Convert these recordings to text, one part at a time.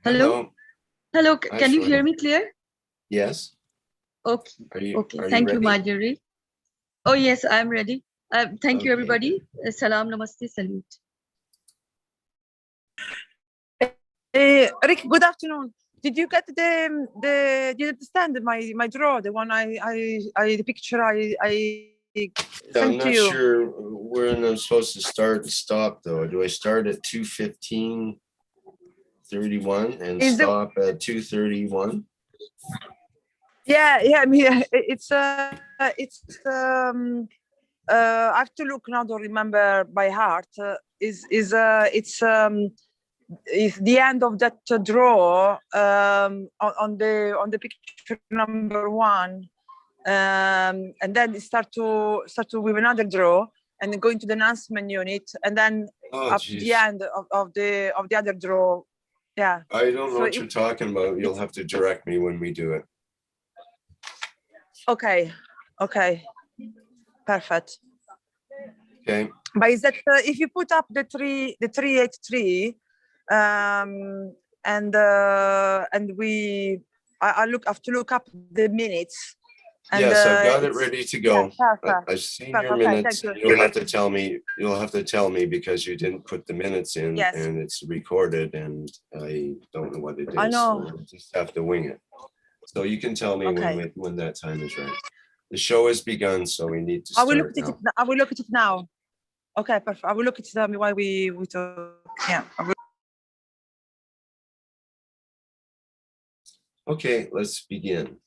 Hello. Hello. Hi, Can you hear Shweta. me clear? Yes. Okay. Are you Okay. are you Thank you, ready? Marjorie. Oh, yes, I'm ready. Thank you, Okay, everybody. good. Salam, namaste, salute. Rick, good afternoon. Did you get did you understand my draw, the one the picture I Yeah, sent I'm to not you? sure when I'm supposed to start and stop though. Do I start at 2:15:31 and Is the stop at 2:31? yeah, I mean I have to look now, don't remember by heart. It's the end of that draw on the picture number one, and then it start to with another draw, and then go into the enhancement unit, and then up to the end of the other draw. Yeah. I don't know So what you're talking about. You'll have to direct me when we do it. Okay. Perfect. Okay. But is that if you put up the 383, and I have to look up the minutes. And, yes, I've got it ready to go. Yeah, I've seen your perfect. minutes. Thank you. You'll have to tell me. You'll have to tell me because you didn't put the minutes in, Yes. and it's recorded, and I don't know what it is. I know. So we'll just have to wing it. So you can tell me Okay. when that time is right. The show has begun, so we need to I will start look at now. it. I will look at it now. Okay, perfect. I will look at it while we talk. Yeah. Okay, let's begin.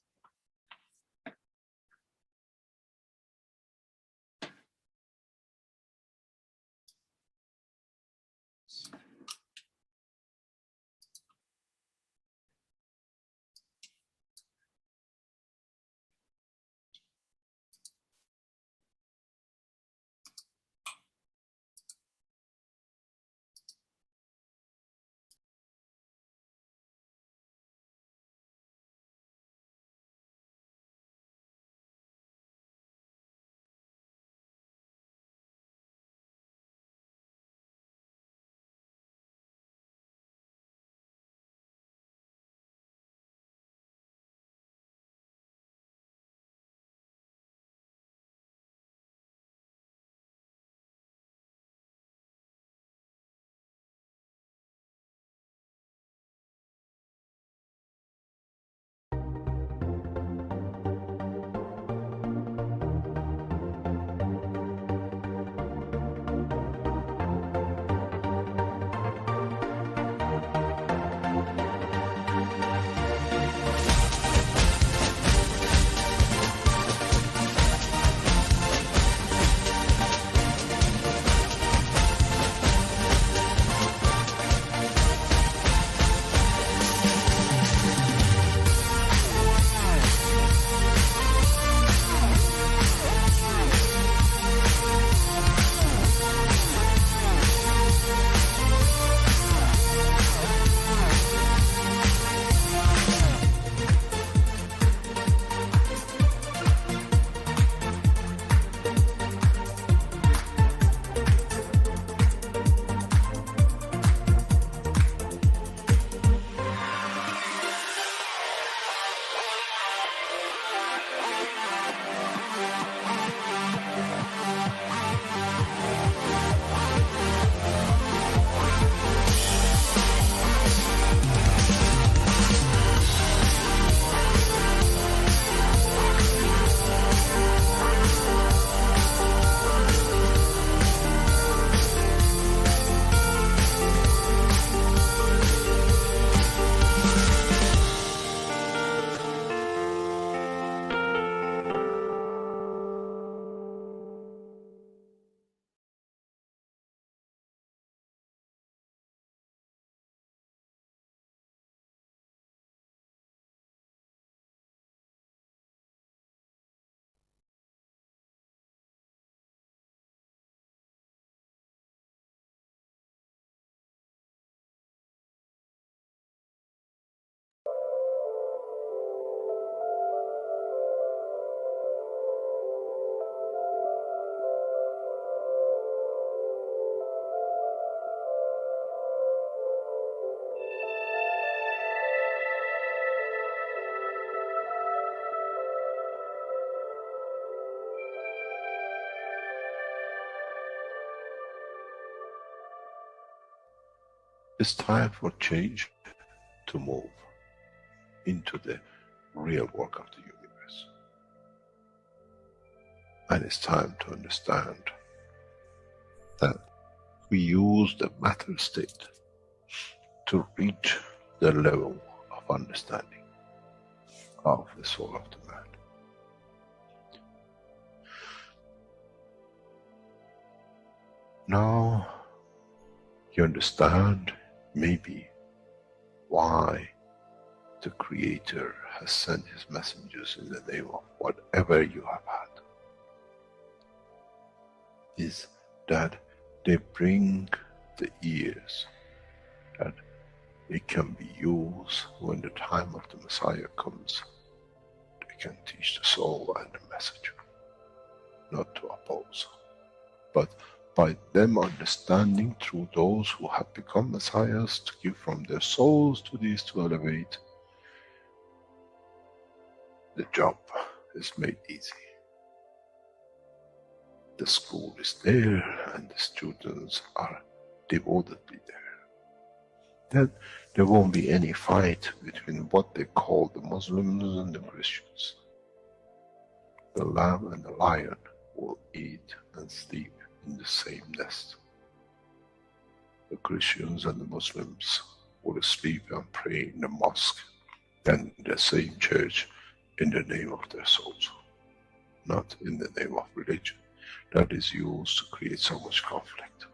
It's time for change to move into the real work of the universe. And it's time to understand that we use the matter state to reach the level of understanding of the soul of the man. Now you understand maybe why the Creator has sent his messengers in the name of whatever you have had. Is that they bring the ears that it can be used when the time of the Messiah comes. They can teach the soul and the message, not to oppose. But by them understanding through those who have become Messiahs to give from their souls to these to elevate, the job is made easy. The school is there and the students are devotedly there. Then there won't be any fight between what they call the Muslims and the Christians. The lamb and the lion will eat and sleep in the same nest. The Christians and the Muslims will sleep and pray in the mosque and in the same church in the name of their souls, not in the name of religion that is used to create so much conflict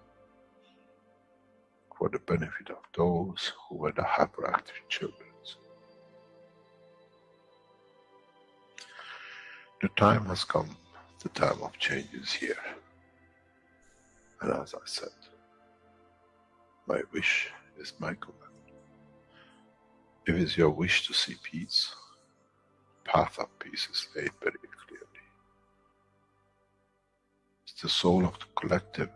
for the benefit of those who were the hyperactive children. The time has come, the time of change is here. And as I said, my wish is my command. If it's your wish to see peace, path of peace is laid very clearly. It's the soul of the collective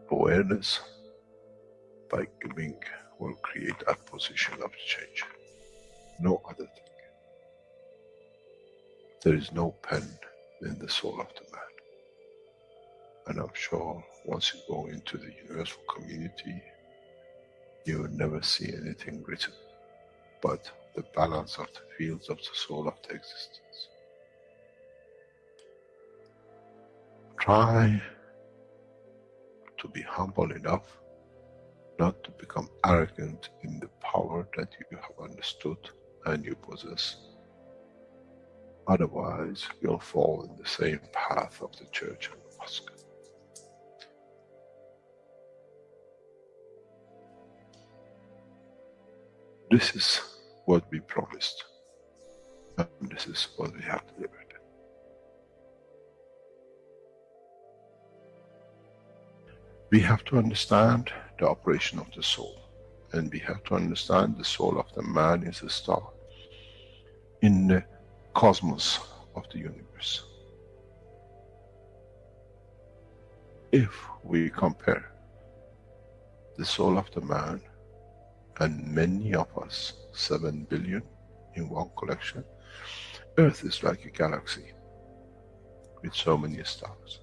awareness by giving will create that position of change. No other thing. There is no pen in the soul of the man. And I'm sure once you go into the universal community, you will never see anything written but the balance of the fields of the soul of the existence. Try to be humble enough not to become arrogant in the power that you have understood and you possess. Otherwise, you'll fall in the same path of the church and the mosque. This is what we promised, and this is what we have delivered. We have to understand the operation of the soul, and we have to understand the soul of the man is a star in the cosmos of the universe. If we compare the soul of the man and many of us, 7 billion in one collection, Earth is like a galaxy with so many stars.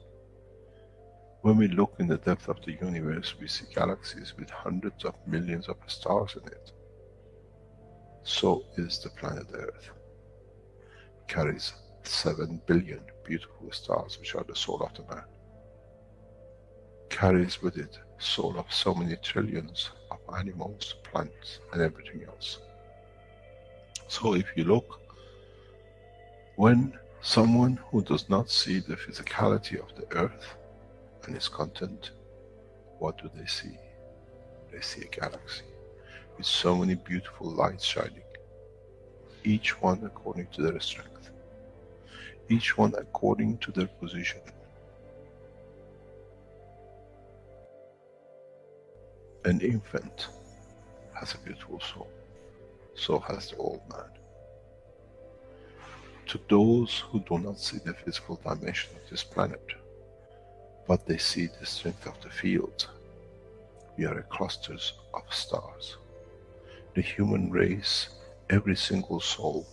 When we look in the depth of the universe, we see galaxies with hundreds of millions of stars in it. So is the planet Earth. It carries 7 billion beautiful stars, which are the soul of the man. Carries with it soul of so many trillions of animals, plants, and everything else. So if you look, when someone who does not see the physicality of the earth and its content, what do they see? They see a galaxy with so many beautiful lights shining, each one according to their strength, each one according to their position. An infant has a beautiful soul, so has the old man. To those who do not see the physical dimension of this planet, but they see the strength of the field, we are clusters of stars. The human race, every single soul,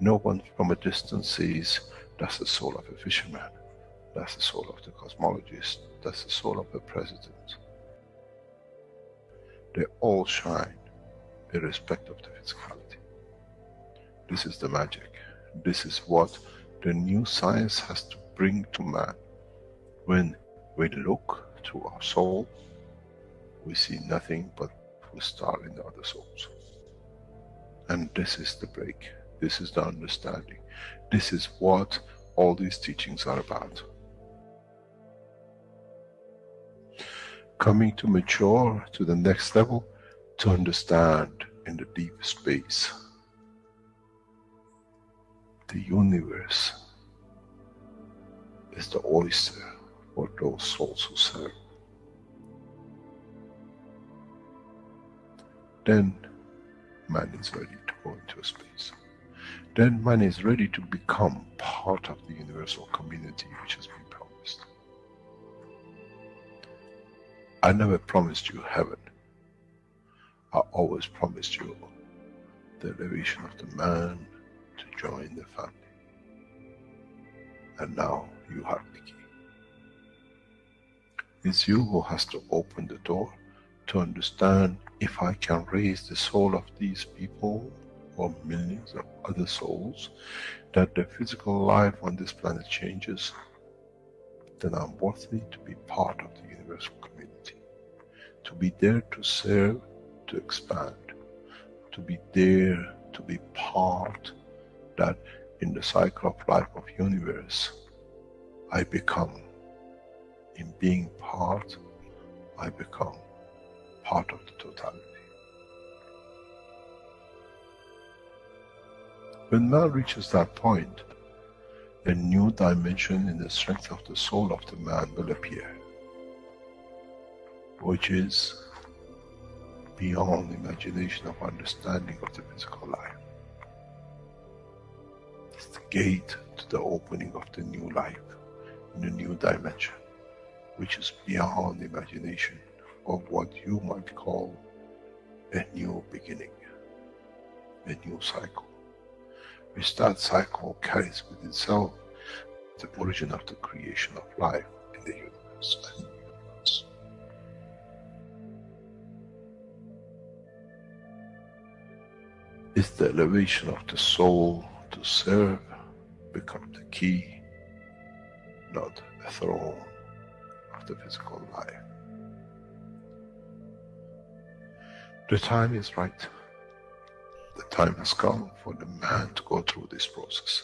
no one from a distance sees that's the soul of a fisherman, that's the soul of the cosmologist, that's the soul of a president. They all shine, irrespective of the physicality. This is the magic. This is what the new science has to bring to man. When we look to our soul, we see nothing but we star in the other souls. And this is the break. This is the understanding. This is what all these teachings are about. Coming to mature to the next level, to understand in the deep space, the universe is the oyster for those souls who serve. Then man is ready to go into space. Then man is ready to become part of the universal community which has been promised. I never promised you heaven. I always promised you the elevation of the man to join the family. And now you have the key. It's you who has to open the door to understand, if I can raise the soul of these people or millions of other souls, that the physical life on this planet changes, then I'm worthy to be part of the universal community. To be there to serve, to expand. To be there to be part, that in the cycle of life of universe, I become, in being part, I become part of the totality. When man reaches that point, a new dimension in the strength of the soul of the man will appear, which is beyond imagination of understanding of the physical life. It's the gate to the opening of the new life, in a new dimension, which is beyond imagination of what you might call a new beginning, a new cycle, which that cycle carries with itself the origin of the creation of life in the universe and the universe. It's the elevation of the soul to serve become the key, not a throne of the physical life. The time is right. The time has come for the man to go through this process.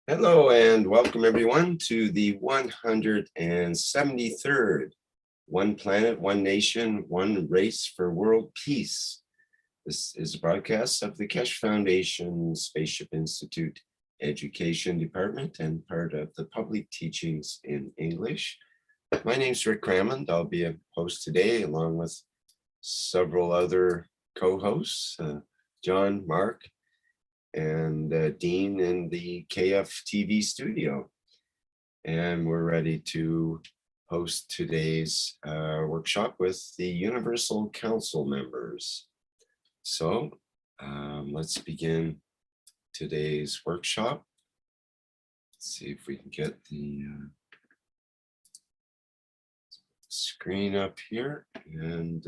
Hello and welcome everyone to the 173rd One Planet, One Nation, One Race for World Peace. This is a broadcast of the Keshe Foundation, Spaceship Institute Education Department and part of the Public Teachings in English. My name's Rick Crammond. I'll be a host today along with several other co-hosts, John, Mark, and Dean in the KF TV studio. And we're ready to host today's workshop with the Universal Council members. So let's begin today's workshop. Let's see if we can get the screen up here and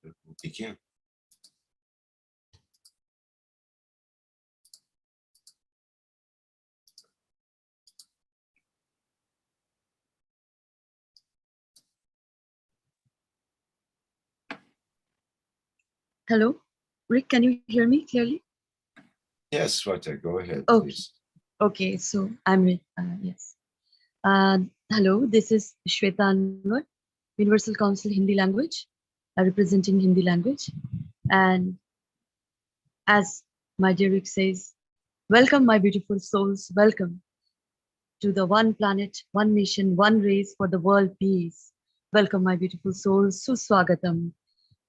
we'll begin. Hello, Rick, can you hear me clearly? Yes, Sweta, go ahead, Okay. please. Okay, so I'm yes. Hello, this is Shweta Anwar, Universal Council Hindi Language, representing Hindi language. And as my dear Rick says, welcome, my beautiful souls. Welcome to the one planet, one nation, one race for the world peace. Welcome, my beautiful souls. Suswagatam.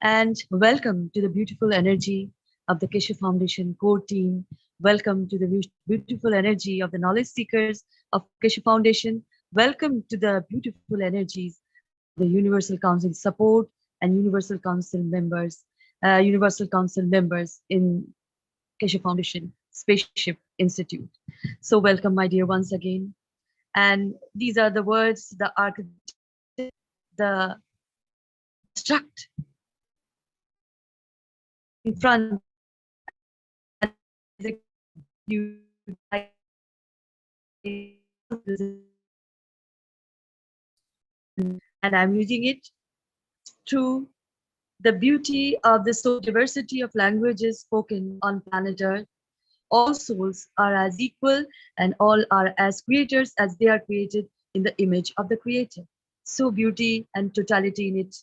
And welcome to the beautiful energy of the Keshe Foundation core team. Welcome to the beautiful energy of the knowledge seekers of Keshe Foundation. Welcome to the beautiful energies of the Universal Council support and Universal Council members in Keshe Foundation Spaceship Institute. So welcome, my dear, once again. And these are the words, the architect, the struct in front you and I'm using it through the beauty of the so diversity of languages spoken on planet Earth. All souls are as equal and all are as creators as they are created in the image of the Creator. So beauty and totality in it,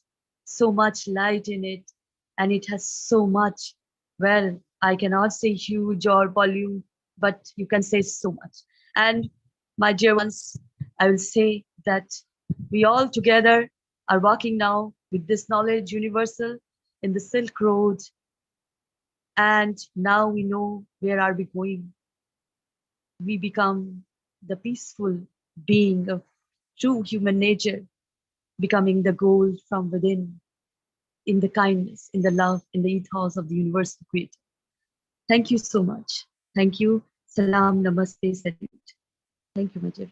so much light in it, and it has so much, well, I cannot say huge or volume, but you can say so much. And my dear ones, I will say that we all together are walking now with this knowledge universal in the Silk Road, and now we know where are we going. We become the peaceful being of true human nature, becoming the goal from within, in the kindness, in the love, in the ethos of the universal creator. Thank you so much. Thank you. Salam, namaste, salute. Thank you, my dear.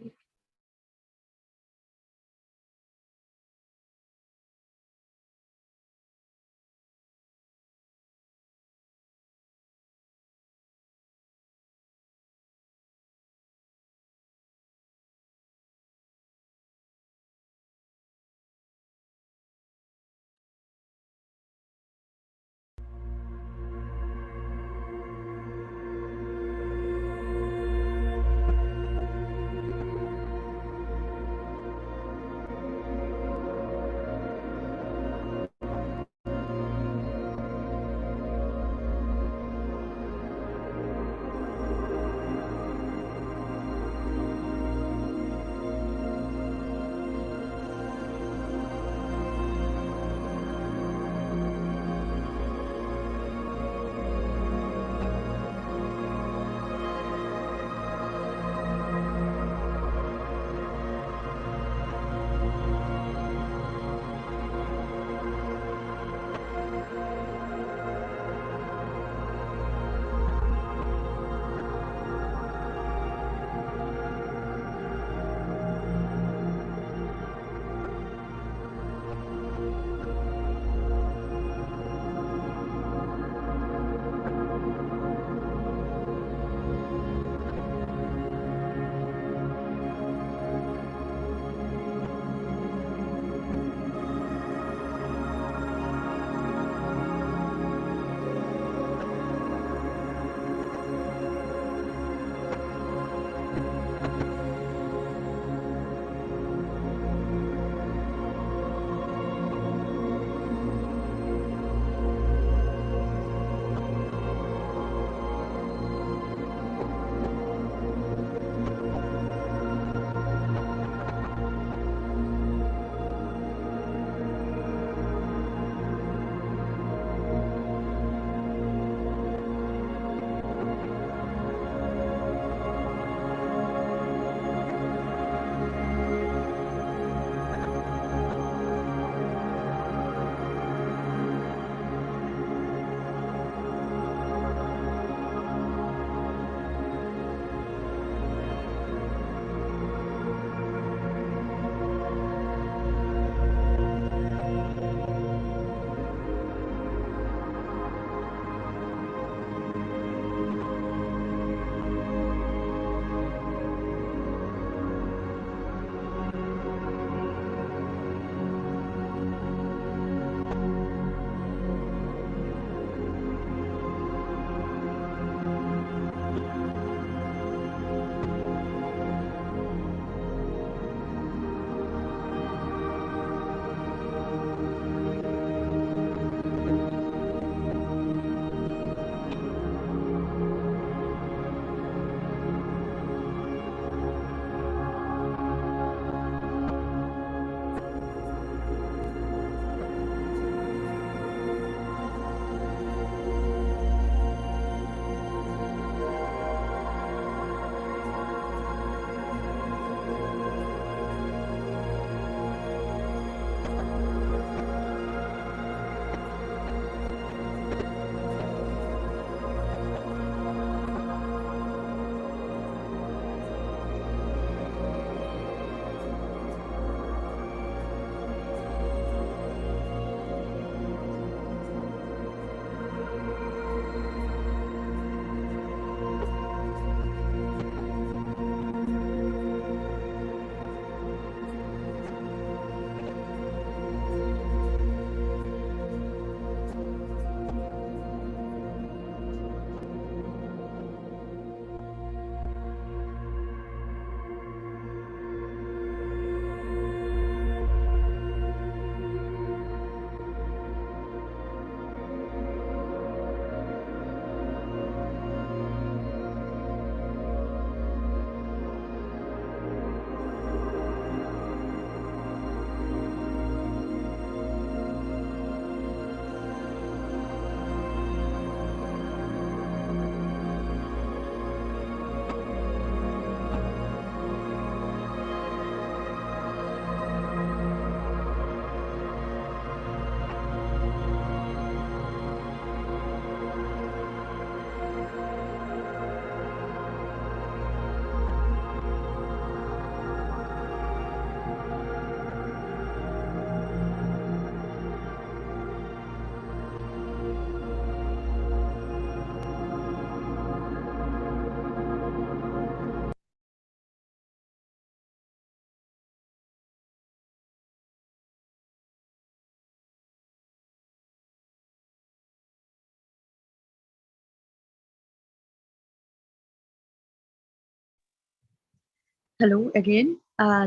Hello again.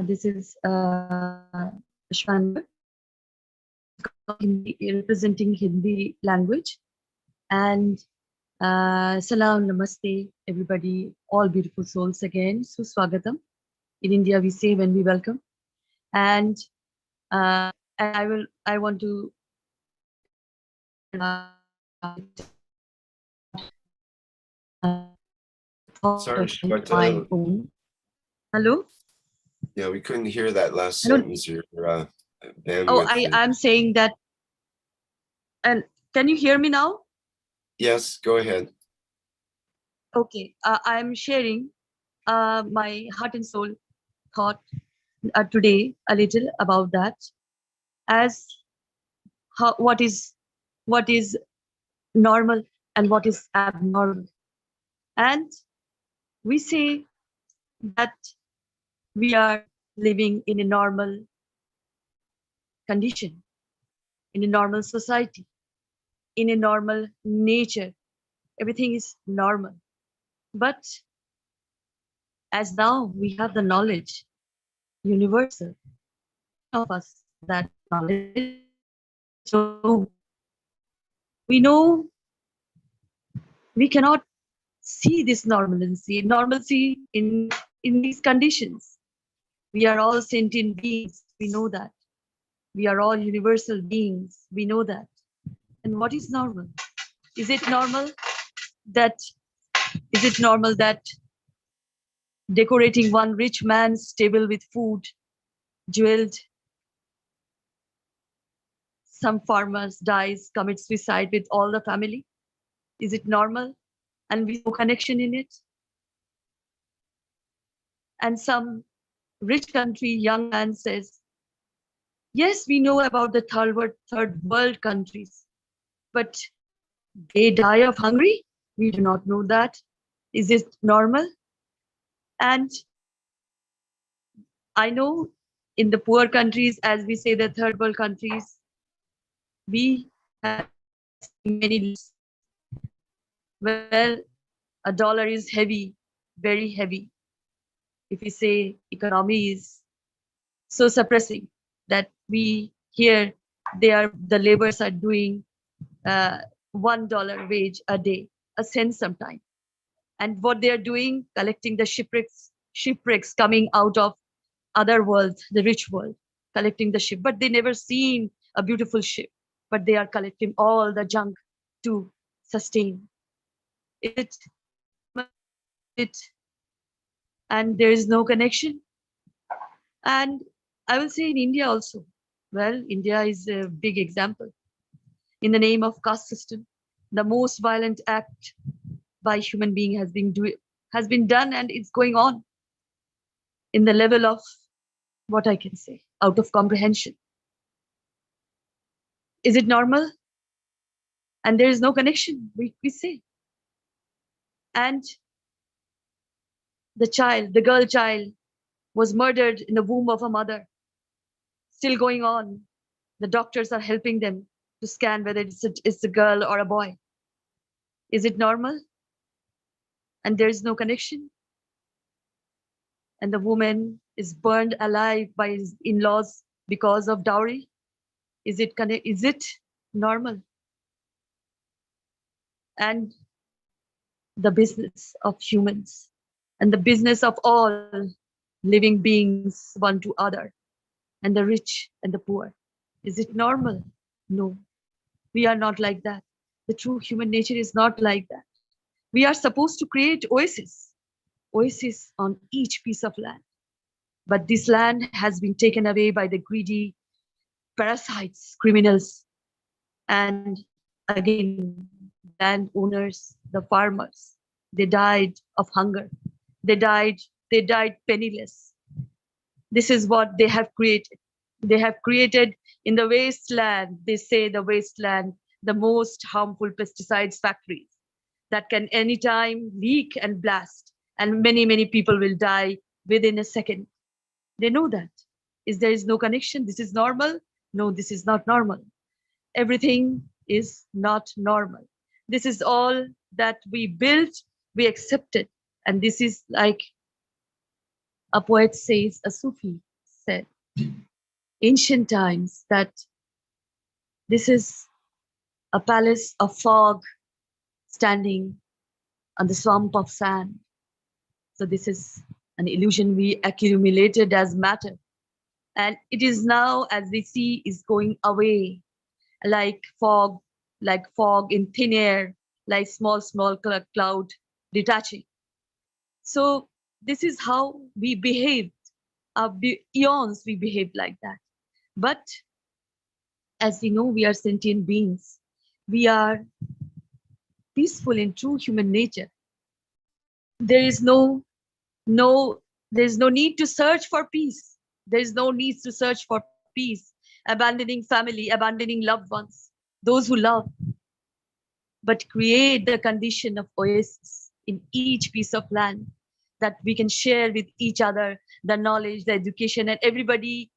This is Shwanda, representing Hindi language. And salam, namaste, everybody, all beautiful souls again. Suswagatam. In India, we say when we welcome. And I want to Sorry, but my own. Hello? yeah, we couldn't hear that last Hello? sentence. Your bandwidth. Oh, I'm saying that. And can you hear me now? Yes, go ahead. Okay, I'm sharing my heart and soul thought today a little about that, as what is normal and what is abnormal. And we say that we are living in a normal condition, in a normal society, in a normal nature. Everything is normal. But as now we have the knowledge, universal, of us that knowledge. So we know we cannot see this normalcy in these conditions. We are all sentient beings, we know that. We are all universal beings, we know that. And what is normal? Is it normal that decorating one rich man's table with food, jeweled, some farmers dies, commits suicide with all the family? Is it normal? And with no connection in it? And some rich country young man says, yes, we know about the third world countries, but they die of hunger? We do not know that. Is it normal? And I know in the poor countries, as we say the third world countries, we have many lives. Well, a dollar is heavy, very heavy. If we say economy is so suppressing that we here, the laborers are doing $1 wage a day, a cent sometime. And what they are doing, collecting the shipwrecks coming out of other worlds, the rich world, collecting the ship. But they never seen a beautiful ship, but they are collecting all the junk to sustain it. And there is no connection. And I will say in India also, well, India is a big example. In the name of caste system, the most violent act by human being has been done, and it's going on in the level of, what I can say, out of comprehension. Is it normal? And there is no connection, we say. And the girl child was murdered in the womb of a mother. Still going on. The doctors are helping them to scan whether it's a girl or a boy. Is it normal? And there is no connection. And the woman is burned alive by his in-laws because of dowry. Is it normal? And the business of humans and the business of all living beings, one to other, and the rich and the poor. Is it normal? No, we are not like that. The true human nature is not like that. We are supposed to create oases on each piece of land. But this land has been taken away by the greedy parasites, criminals, and again, landowners, the farmers. They died of hunger. They died penniless. This is what they have created. They have created in the wasteland, they say the wasteland, the most harmful pesticides factories that can anytime leak and blast, and many, many people will die within a second. They know that. There is no connection? This is normal? No, this is not normal. Everything is not normal. This is all that we built, we accepted. And this is like A poet says, a Sufi said, ancient times, that this is a palace of fog standing on the swamp of sand. So this is an illusion we accumulated as matter. And it is now, as we see, is going away like fog in thin air, like small cloud detaching. So this is how we behaved. Eons we behaved like that. But as we know, we are sentient beings. We are peaceful in true human nature. There is no need to search for peace. There is no need to search for peace, abandoning family, abandoning loved ones, those who love, but create the condition of oasis in each piece of land that we can share with each other the knowledge, the education, and everybody,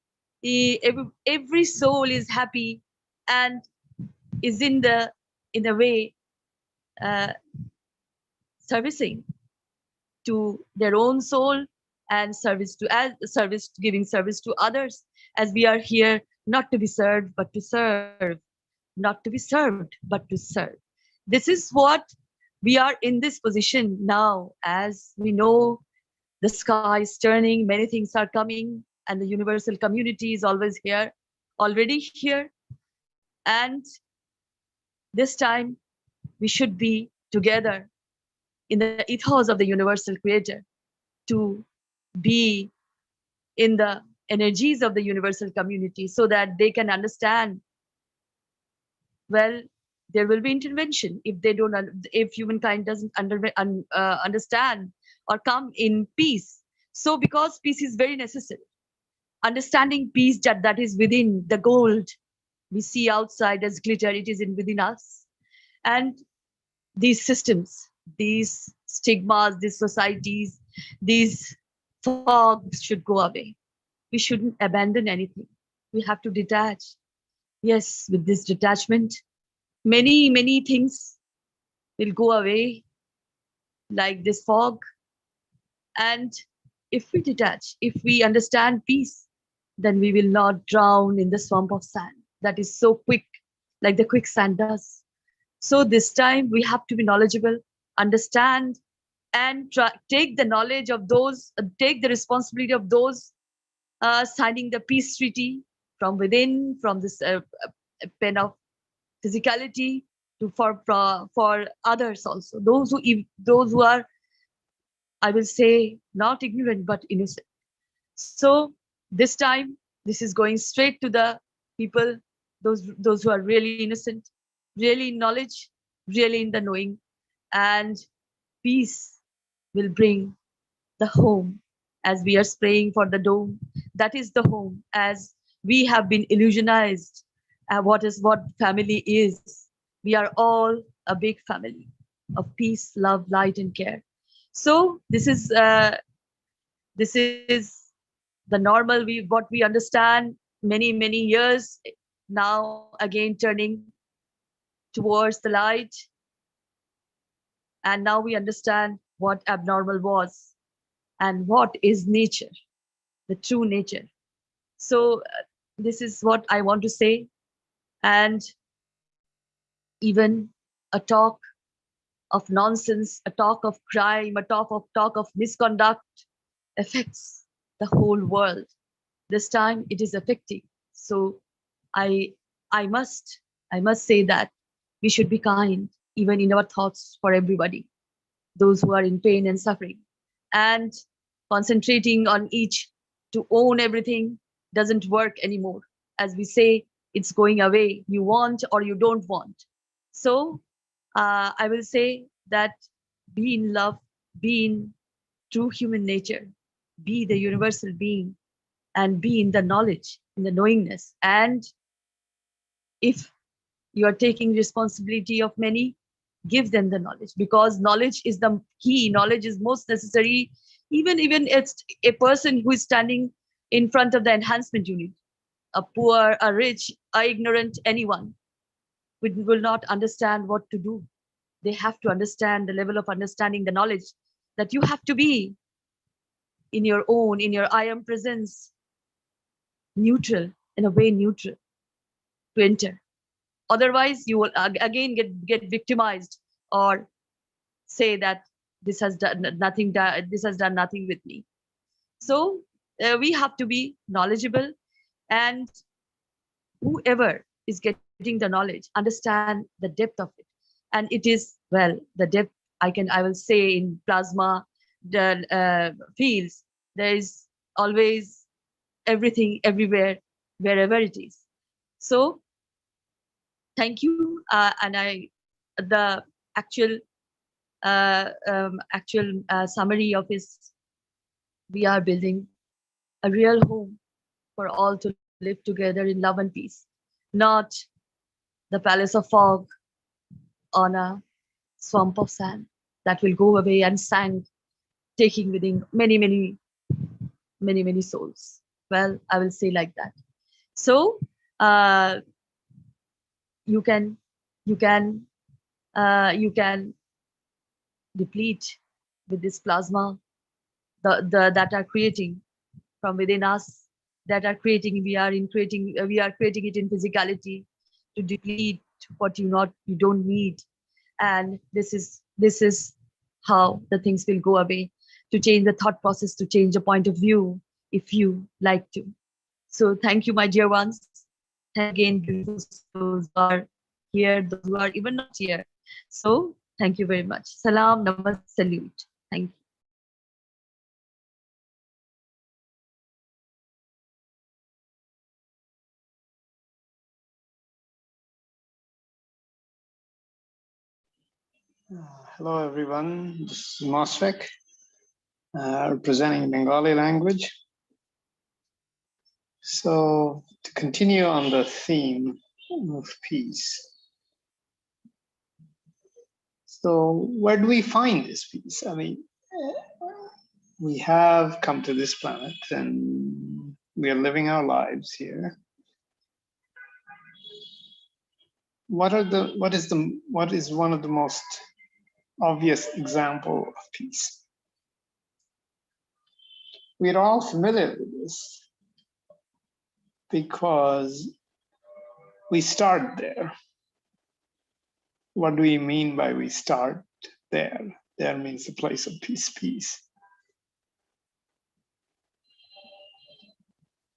every soul is happy and is in a way uh, servicing to their own soul and giving service to others, as we are here not to be served but to serve, not to be served but to serve. This is what we are in this position now. As we know, the sky is turning, many things are coming, and the universal community is always here, already here. And this time we should be together in the ethos of the universal creator, to be in the energies of the universal community, so that they can understand, well, there will be intervention if they don't, if humankind doesn't understand or come in peace. So because peace is very necessary, understanding peace, that is within, the gold we see outside as glitter, it is within us. And these systems, these stigmas, these societies, these fogs should go away. We shouldn't abandon anything. We have to detach. Yes, with this detachment, many things will go away like this fog. And if we detach, if we understand peace, then we will not drown in the swamp of sand that is so quick, like the quicksand does. So this time we have to be knowledgeable, understand, and take the knowledge of those, take the responsibility of those signing the peace treaty from within, from this pen of physicality, to for others also, those who are, I will say, not ignorant but innocent. So this time, this is going straight to the people, those who are really innocent, really in knowledge, really in the knowing, and peace will bring the home. As we are praying for the dome, that is the home. As we have been illusionized, what family is. We are all a big family of peace, love, light, and care. So this is the normal, what we understand many years now, again turning towards the light. And now we understand what abnormal was and what is nature, the true nature. So this is what I want to say. And even a talk of nonsense, a talk of crime, a talk of misconduct affects the whole world. This time it is affecting. So I must say that we should be kind, even in our thoughts, for everybody, those who are in pain and suffering. And concentrating on each to own everything doesn't work anymore. As we say, it's going away. You want or you don't want. So I will say that be in love, be in true human nature, be the universal being, and be in the knowledge, in the knowingness. And if you are taking responsibility of many, give them the knowledge, because knowledge is the key. Knowledge is most necessary. Even it's a person who is standing in front of the enhancement unit, a poor, a rich, a ignorant, anyone will not understand what to do. They have to understand the level of understanding, the knowledge that you have to be in your own, in your I am presence, neutral, in a way neutral, to enter. Otherwise, you will again get victimized or say that this has done nothing, this has done nothing with me. So we have to be knowledgeable, and whoever is getting the knowledge understand the depth of it. And it is, well, the depth, I will say, in plasma the fields, there is always everything, everywhere, wherever it is. So thank you. And the actual summary of is, we are building a real home for all to live together in love and peace, not the palace of fog on a swamp of sand that will go away and sand, taking within many souls. Well, I will say like that. So you can deplete with this plasma that are creating from within us, that are creating, we are creating it in physicality, to deplete what you don't need. And this is how the things will go away, to change the thought process, to change the point of view, if you like to. So thank you, my dear ones. Thank again, beautiful souls who are here, those who are even not here. So thank you very much. Salam, namaste, salute. Thank you. Hello everyone, this is Mosfek, representing Bengali language. So to continue on the theme of peace. So where do we find this peace? I mean, we have come to this planet and we are living our lives here. What is one of the most obvious example of peace? We're all familiar with this because we start there. What do we mean by we start there? There means the place of peace, peace.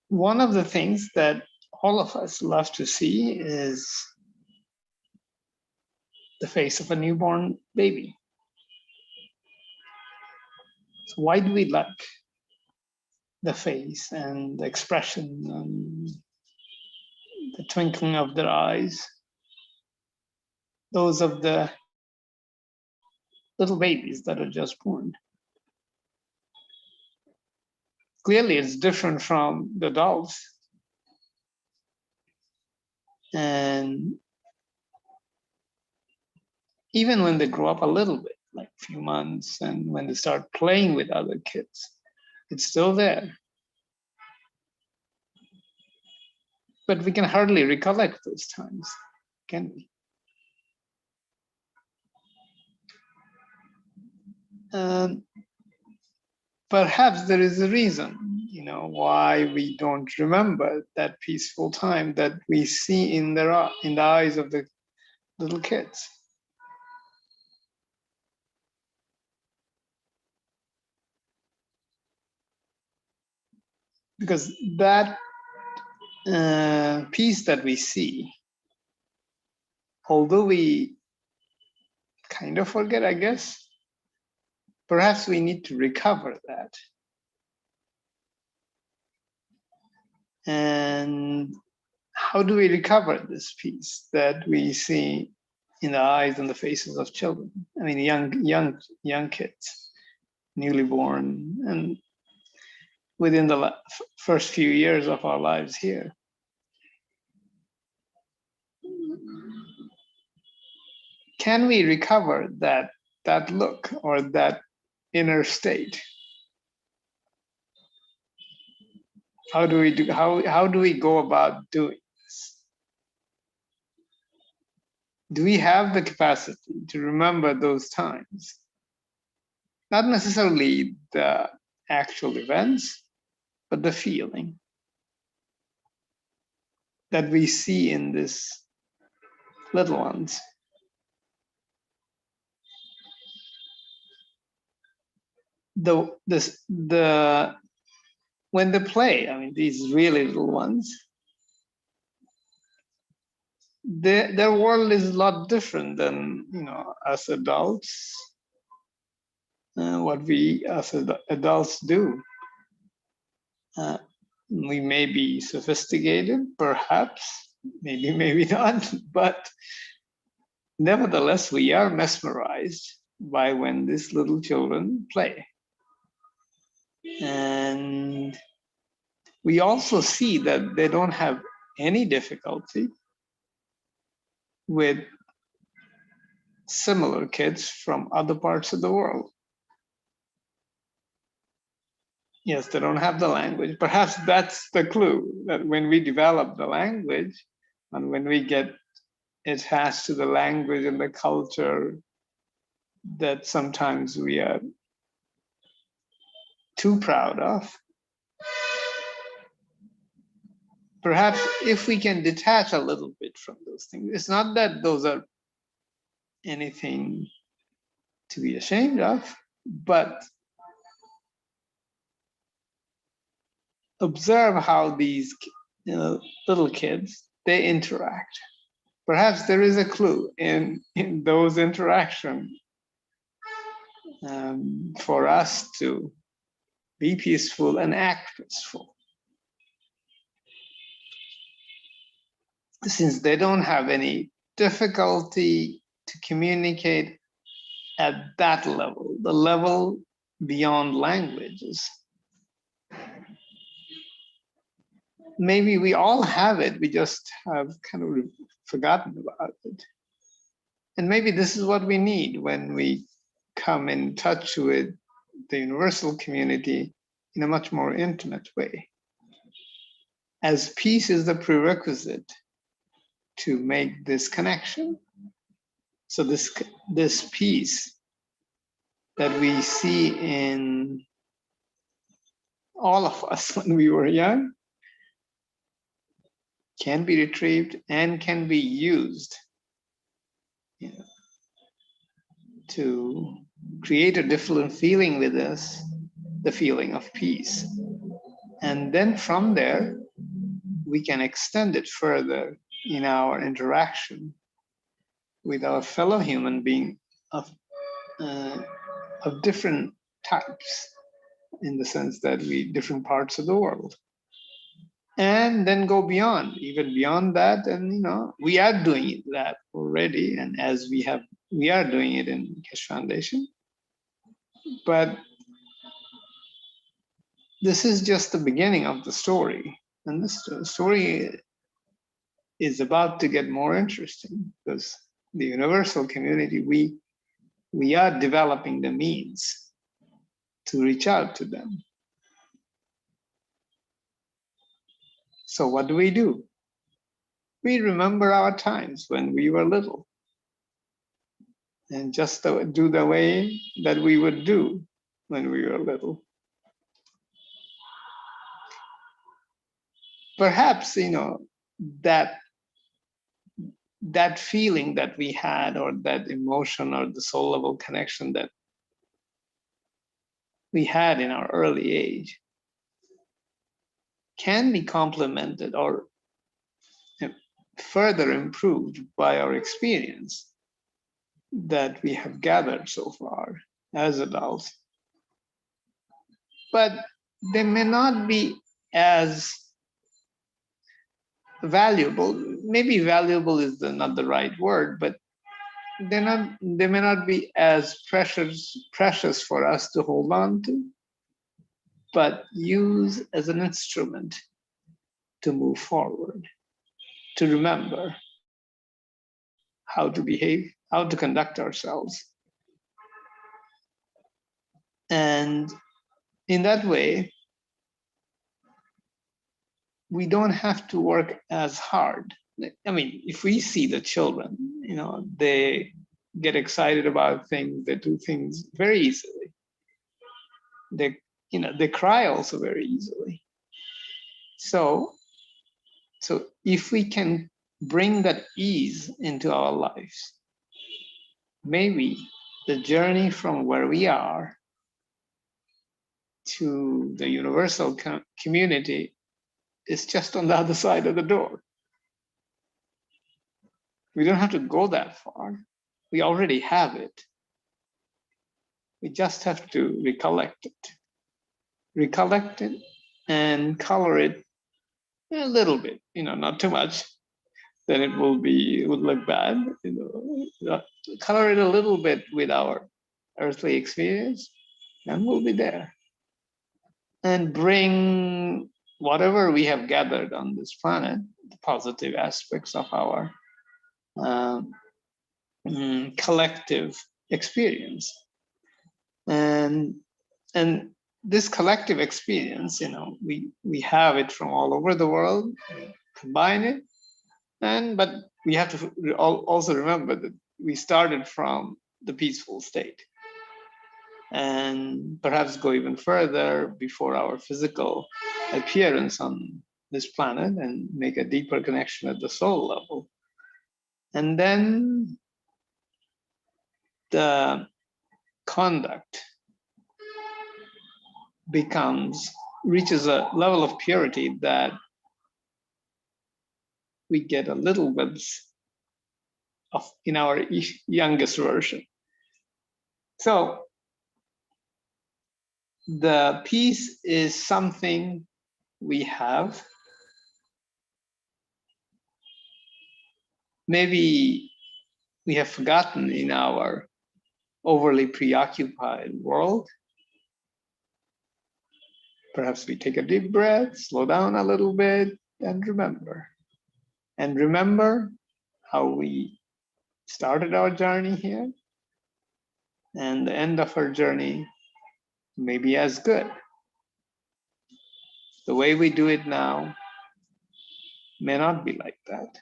One of the things that all of us love to see is the face of a newborn baby. So why do we like the face and the expression and the twinkling of their eyes? Those of the little babies that are just born. Clearly, it's different from the adults. And even when they grow up a little bit, like a few months, and when they start playing with other kids, it's still there. But we can hardly recollect those times, can we? Perhaps there is a reason, why we don't remember that peaceful time that we see in the eyes of the little kids. Because that peace that we see, although we kind of forget, I guess, perhaps we need to recover that. And how do we recover this peace that we see in the eyes and the faces of children? I mean, young kids, newly born, and within the first few years of our lives here. Can we recover that look or that inner state? How do we go about doing this? Do we have the capacity to remember those times? Not necessarily the actual events, but the feeling that we see in these little ones. When they play, I mean, these really little ones, their world is a lot different than, you know, us adults, what we as adults do. We may be sophisticated, perhaps, maybe not, but nevertheless, we are mesmerized by when these little children play. And we also see that they don't have any difficulty with similar kids from other parts of the world. Yes, they don't have the language. Perhaps that's the clue, that when we develop the language and when we get attached to the language and the culture, that sometimes we are too proud of. Perhaps if we can detach a little bit from those things, it's not that those are anything to be ashamed of, but observe how these, you know, little kids, they interact. Perhaps there is a clue in those interactions for us to be peaceful and act peaceful. Since they don't have any difficulty to communicate at that level, the level beyond languages. Maybe we all have it, we just have kind of forgotten about it. And maybe this is what we need when we come in touch with the universal community in a much more intimate way. As peace is the prerequisite to make this connection. So this peace that we see in all of us when we were young can be retrieved and can be used, you know, to create a different feeling with us, the feeling of peace. And then from there, we can extend it further in our interaction with our fellow human being of different types, in the sense that we different parts of the world. And then go beyond, even beyond that. And, you know, we are doing that already. And as we are doing it in Keshe Foundation. But this is just the beginning of the story. And this story is about to get more interesting, because the universal community, we are developing the means to reach out to them. So what do? We remember our times when we were little, and just do the way that we would do when we were little. Perhaps, you know, that feeling that we had, or that emotion, or the soul level connection that we had in our early age can be complemented or further improved by our experience that we have gathered so far as adults. But they may not be as valuable. Maybe valuable is not the right word, but they may not be as precious for us to hold on to, but use as an instrument to move forward, to remember how to behave, how to conduct ourselves. And in that way, we don't have to work as hard. I mean, if we see the children, you know, they get excited about things, they do things very easily. They they cry also very easily. So if we can bring that ease into our lives, maybe the journey from where we are to the universal community is just on the other side of the door. We don't have to go that far. We already have it. We just have to recollect it and color it a little bit, not too much. Then it would look bad. Color it a little bit with our earthly experience, and we'll be there. And bring whatever we have gathered on this planet, the positive aspects of our collective experience. And this collective experience, we have it from all over the world, combine it, but we have to also remember that we started from the peaceful state, and perhaps go even further before our physical appearance on this planet and make a deeper connection at the soul level. And then the conduct reaches a level of purity that we get a little bit of in our youngest version. So the peace is something we have. Maybe we have forgotten in our overly preoccupied world. Perhaps we take a deep breath, slow down a little bit, and remember. And remember how we started our journey here, and the end of our journey may be as good. The way we do it now may not be like that,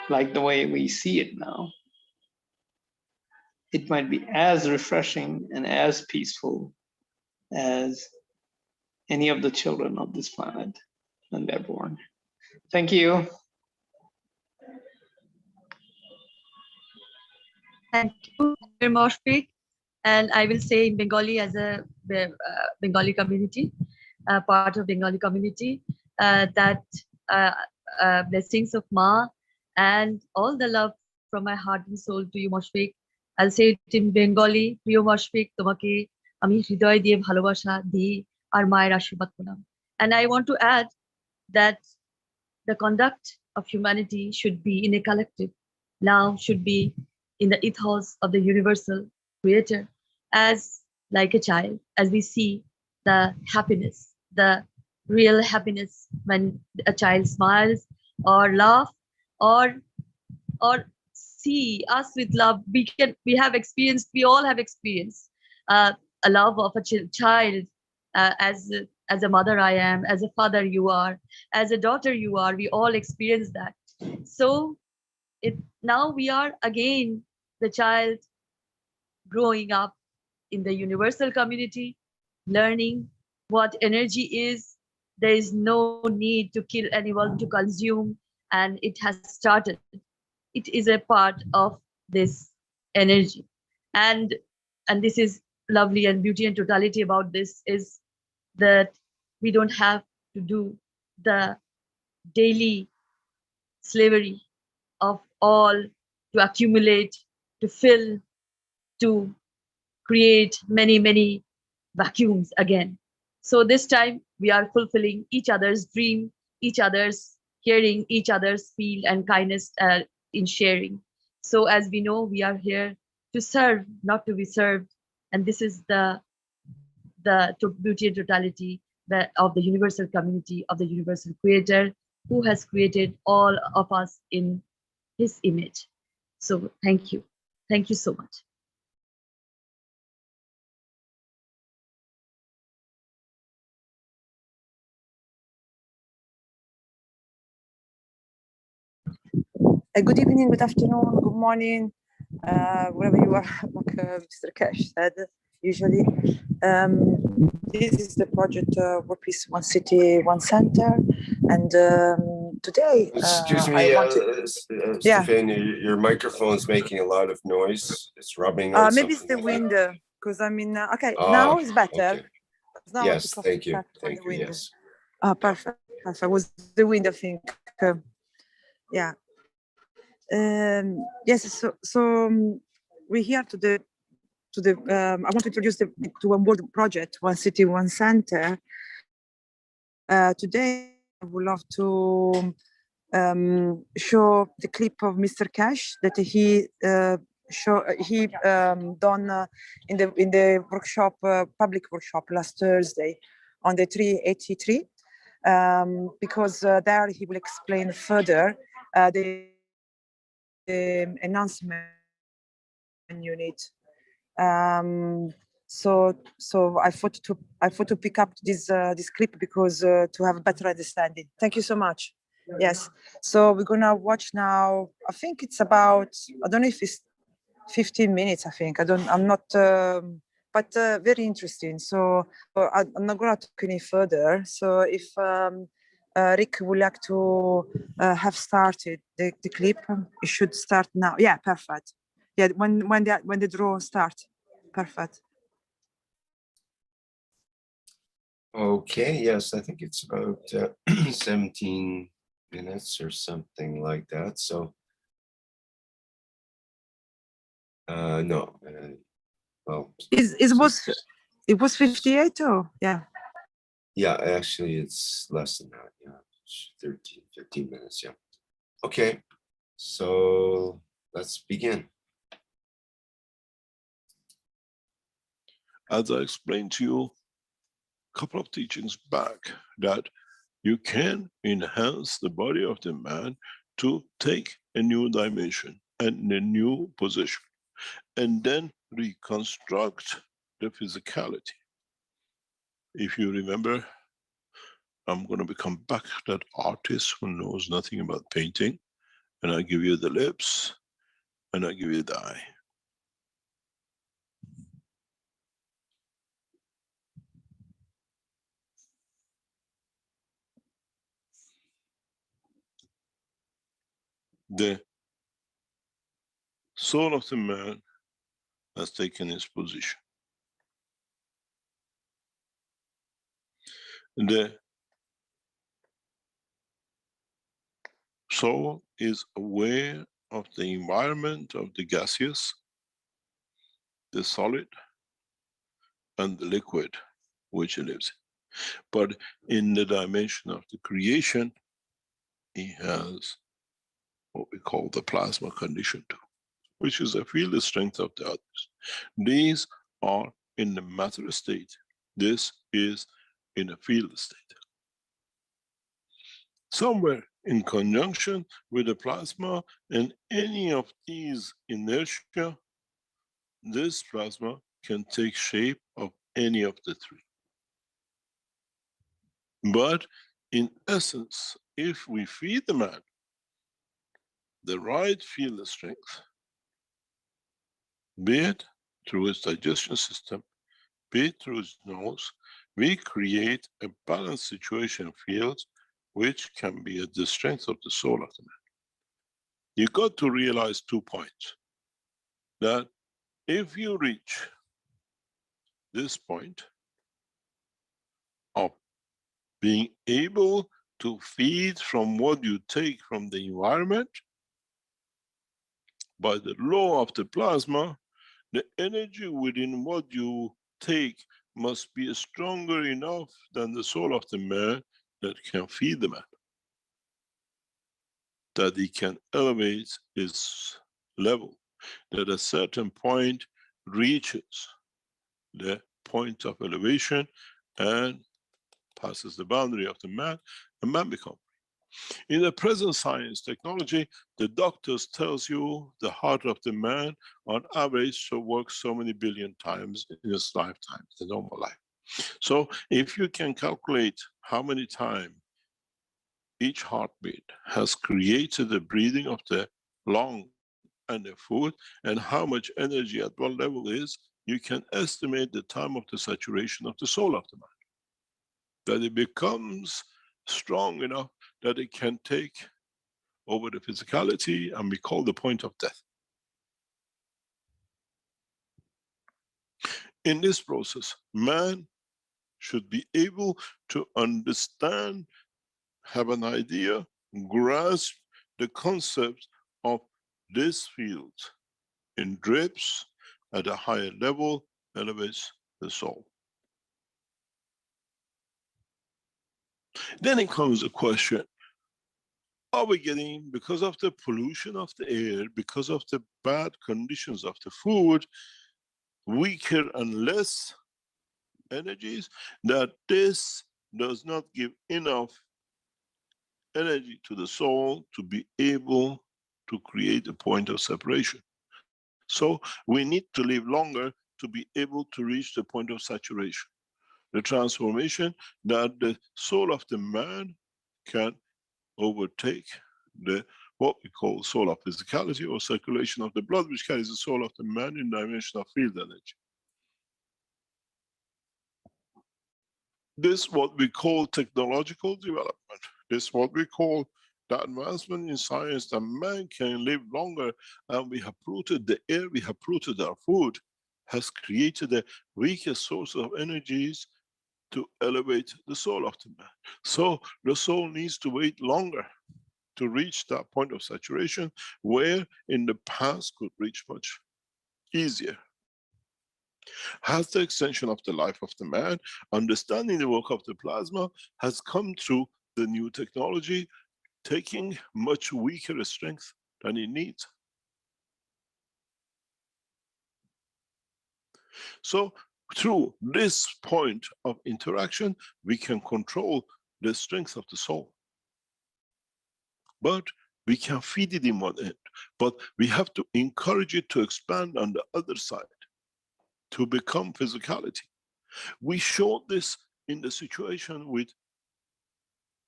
like the way we see it now. It might be as refreshing and as peaceful as any of the children of this planet when they're born. Thank you. Thank you very much, Pete. And I will say in Bengali, as a Bengali community, part of Bengali community, that blessings of Ma and all the love from my heart and soul to you, Moshfik. I'll say it in Bengali, প্রিয় Moshfik, তোমাকে আমি হৃদয় দিয়ে ভালোবাসা দিই আর মায়ের আশীর্বাদ পেলাম. And I want to add that the conduct of humanity should be in a collective, now should be in the ethos of the universal creator, as like a child, as we see the happiness, the real happiness when a child smiles or laugh or see us with love. We have experienced, we all have experienced a love of a child, as a mother I am, as a father you are, as a daughter you are. We all experience that. So now we are again the child growing up in the universal community, learning what energy is. There is no need to kill anyone to consume, and it has started. It is a part of this energy, and this is lovely, and beauty and totality about this is that we don't have to do the daily slavery of all to accumulate, to fill, to create many vacuums again. So this time we are fulfilling each other's dream, each other's hearing, each other's feel and kindness in sharing. So as we know, we are here to serve, not to be served. And this is the beauty and totality of the universal community, of the universal creator, who has created all of us in his image. So thank you. Thank you so much. Good evening, good afternoon, good morning, wherever you are, like Mr. Keshe said. usually. This is the project World Peace, One City, One Center. And today, Excuse I me, want to, yeah. Stefan, your microphone's making a lot of noise. It's rubbing on Maybe it's the something. wind, because I mean, okay, Ah, now it's better. okay. Now Yes, it's thank you. back from Thank the you. wind. Yes. Perfect. Perfect. Was the wind, I think. Yeah. Yes. So we're here to the. I want to introduce to one world project, One City, One Center. Today, I would love to show the clip of Mr. Keshe that he done in the workshop, public workshop last Thursday on the 383, because there he will explain further the enhancement unit. So I thought to pick up this clip because to have a better understanding. Thank you so much. Yes. So we're gonna watch now. I think it's about, I don't know if it's 15 minutes. I think I'm not. But very interesting. So I'm not gonna talk any further. So if Rick would like to have started the clip, it should start now. Yeah, perfect. Yeah, when the draw starts. Perfect. Okay, yes, I think it's about 17 minutes or something like that. So, no, well, it was 58 or yeah. Yeah, actually it's less than that. Yeah, 13, 15 minutes. Yeah. Okay, so let's begin. As I explained to you a couple of teachings back, that you can enhance the body of the man to take a new dimension and a new position, and then reconstruct the physicality. If you remember, I'm going to become back that artist who knows nothing about painting, and I give you the lips, and I give you the eye. The soul of the man has taken its position. The soul is aware of the environment of the gaseous, the solid, and the liquid which it lives in. But in the dimension of the creation, he has what we call the plasma condition too, which is a field strength of the others. These are in the matter state. This is in a field state. Somewhere in conjunction with the plasma and any of these inertia, this plasma can take shape of any of the three. But in essence, if we feed the man the right field strength, be it through his digestion system, be it through his nose, we create a balanced situation field which can be at the strength of the soul of the man. You got to realize 2 points. That if you reach this point of being able to feed from what you take from the environment, by the law of the plasma, the energy within what you take must be stronger enough than the soul of the man that can feed the man, that he can elevate his level, that a certain point reaches the point of elevation and passes the boundary of the man, and man becomes free. In the present science technology, the doctors tells you the heart of the man on average works so many billion times in his lifetime, the normal life. So if you can calculate how many times each heartbeat has created the breathing of the lung and the food, and how much energy at what level is, you can estimate the time of the saturation of the soul of the man. That it becomes strong enough that it can take over the physicality, and we call the point of death. In this process, man should be able to understand, have an idea, grasp the concept of this field in drips at a higher level, elevates the soul. Then it comes the question, are we getting, because of the pollution of the air, because of the bad conditions of the food, weaker and less energies, that this does not give enough energy to the soul to be able to create a point of separation? So we need to live longer to be able to reach the point of saturation, the transformation that the soul of the man can overtake the what we call soul of physicality, or circulation of the blood, which carries the soul of the man in dimension of field energy. This is what we call technological development. This is what we call the advancement in science, that man can live longer, and we have polluted the air, we have polluted our food, has created a weaker source of energies to elevate the soul of the man. So the soul needs to wait longer to reach that point of saturation, where in the past could reach much easier. Has the extension of the life of the man, understanding the work of the plasma, has come through the new technology, taking much weaker strength than it needs. So through this point of interaction, we can control the strength of the soul. But we can feed it in one end, but we have to encourage it to expand on the other side, to become physicality. We showed this in the situation with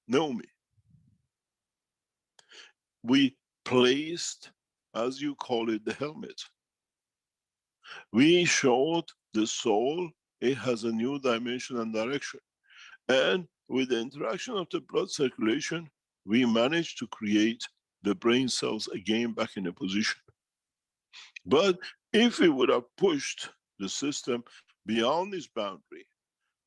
Naomi. We placed, as you call it, the helmet. We showed the soul, it has a new dimension and direction. And with the interaction of the blood circulation, we managed to create the brain cells again back in a position. But if we would have pushed the system beyond this boundary,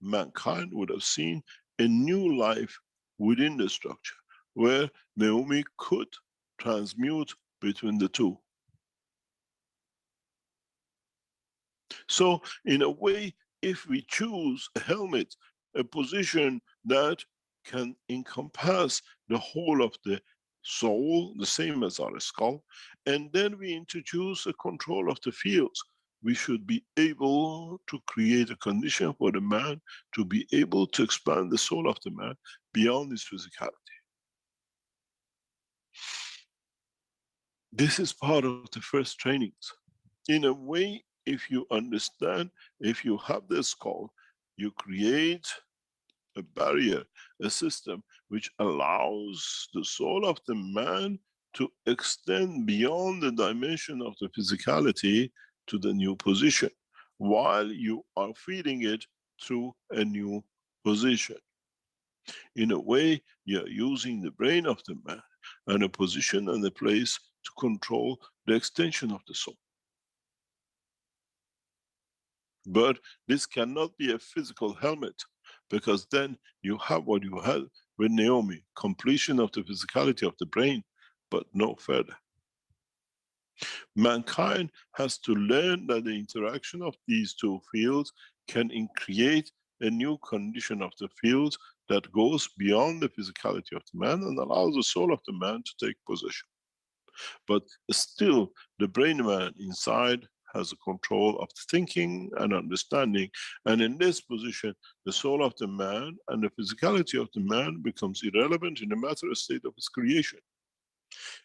mankind would have seen a new life within the structure, where Naomi could transmute between the two. So in a way, if we choose a helmet, a position that can encompass the whole of the soul, the same as our skull, and then we introduce a control of the fields, we should be able to create a condition for the man to be able to expand the soul of the man beyond his physicality. This is part of the first trainings. In a way, if you understand, if you have the skull, you create a barrier, a system which allows the soul of the man to extend beyond the dimension of the physicality to the new position, while you are feeding it through a new position. In a way, you're using the brain of the man and a position and a place to control the extension of the soul. But this cannot be a physical helmet, because then you have what you had with Naomi, completion of the physicality of the brain, but no further. Mankind has to learn that the interaction of these two fields can create a new condition of the fields that goes beyond the physicality of the man and allows the soul of the man to take possession. But still, the brain man inside has a control of thinking and understanding, and in this position, the soul of the man and the physicality of the man becomes irrelevant in the matter state of its creation.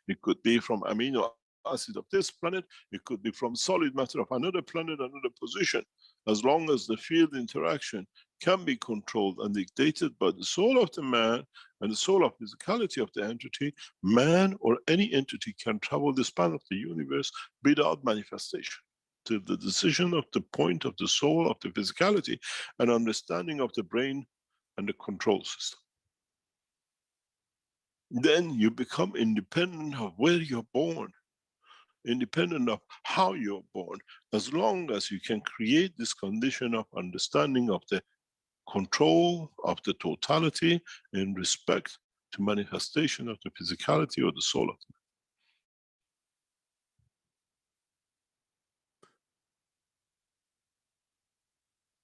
It could be from amino acid of this planet, it could be from solid matter of another planet, another position. As long as the field interaction can be controlled and dictated by the soul of the man and the soul of physicality of the entity, man or any entity can travel the span of the universe without manifestation. till the decision of the point of the soul, of the physicality, and understanding of the brain and the control system. Then you become independent of where you're born, independent of how you're born, as long as you can create this condition of understanding of the control of the totality in respect to manifestation of the physicality or the soul of the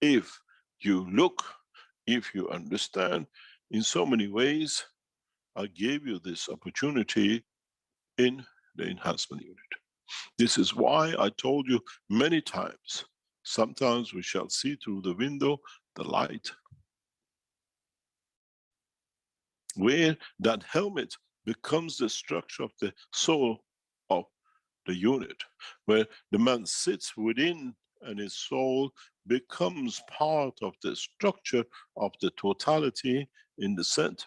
man. If you look, if you understand, in so many ways, I gave you this opportunity in the enhancement unit. This is why I told you many times, sometimes we shall see through the window the light, where that helmet becomes the structure of the soul of the unit, where the man sits within and his soul becomes part of the structure of the totality in the center.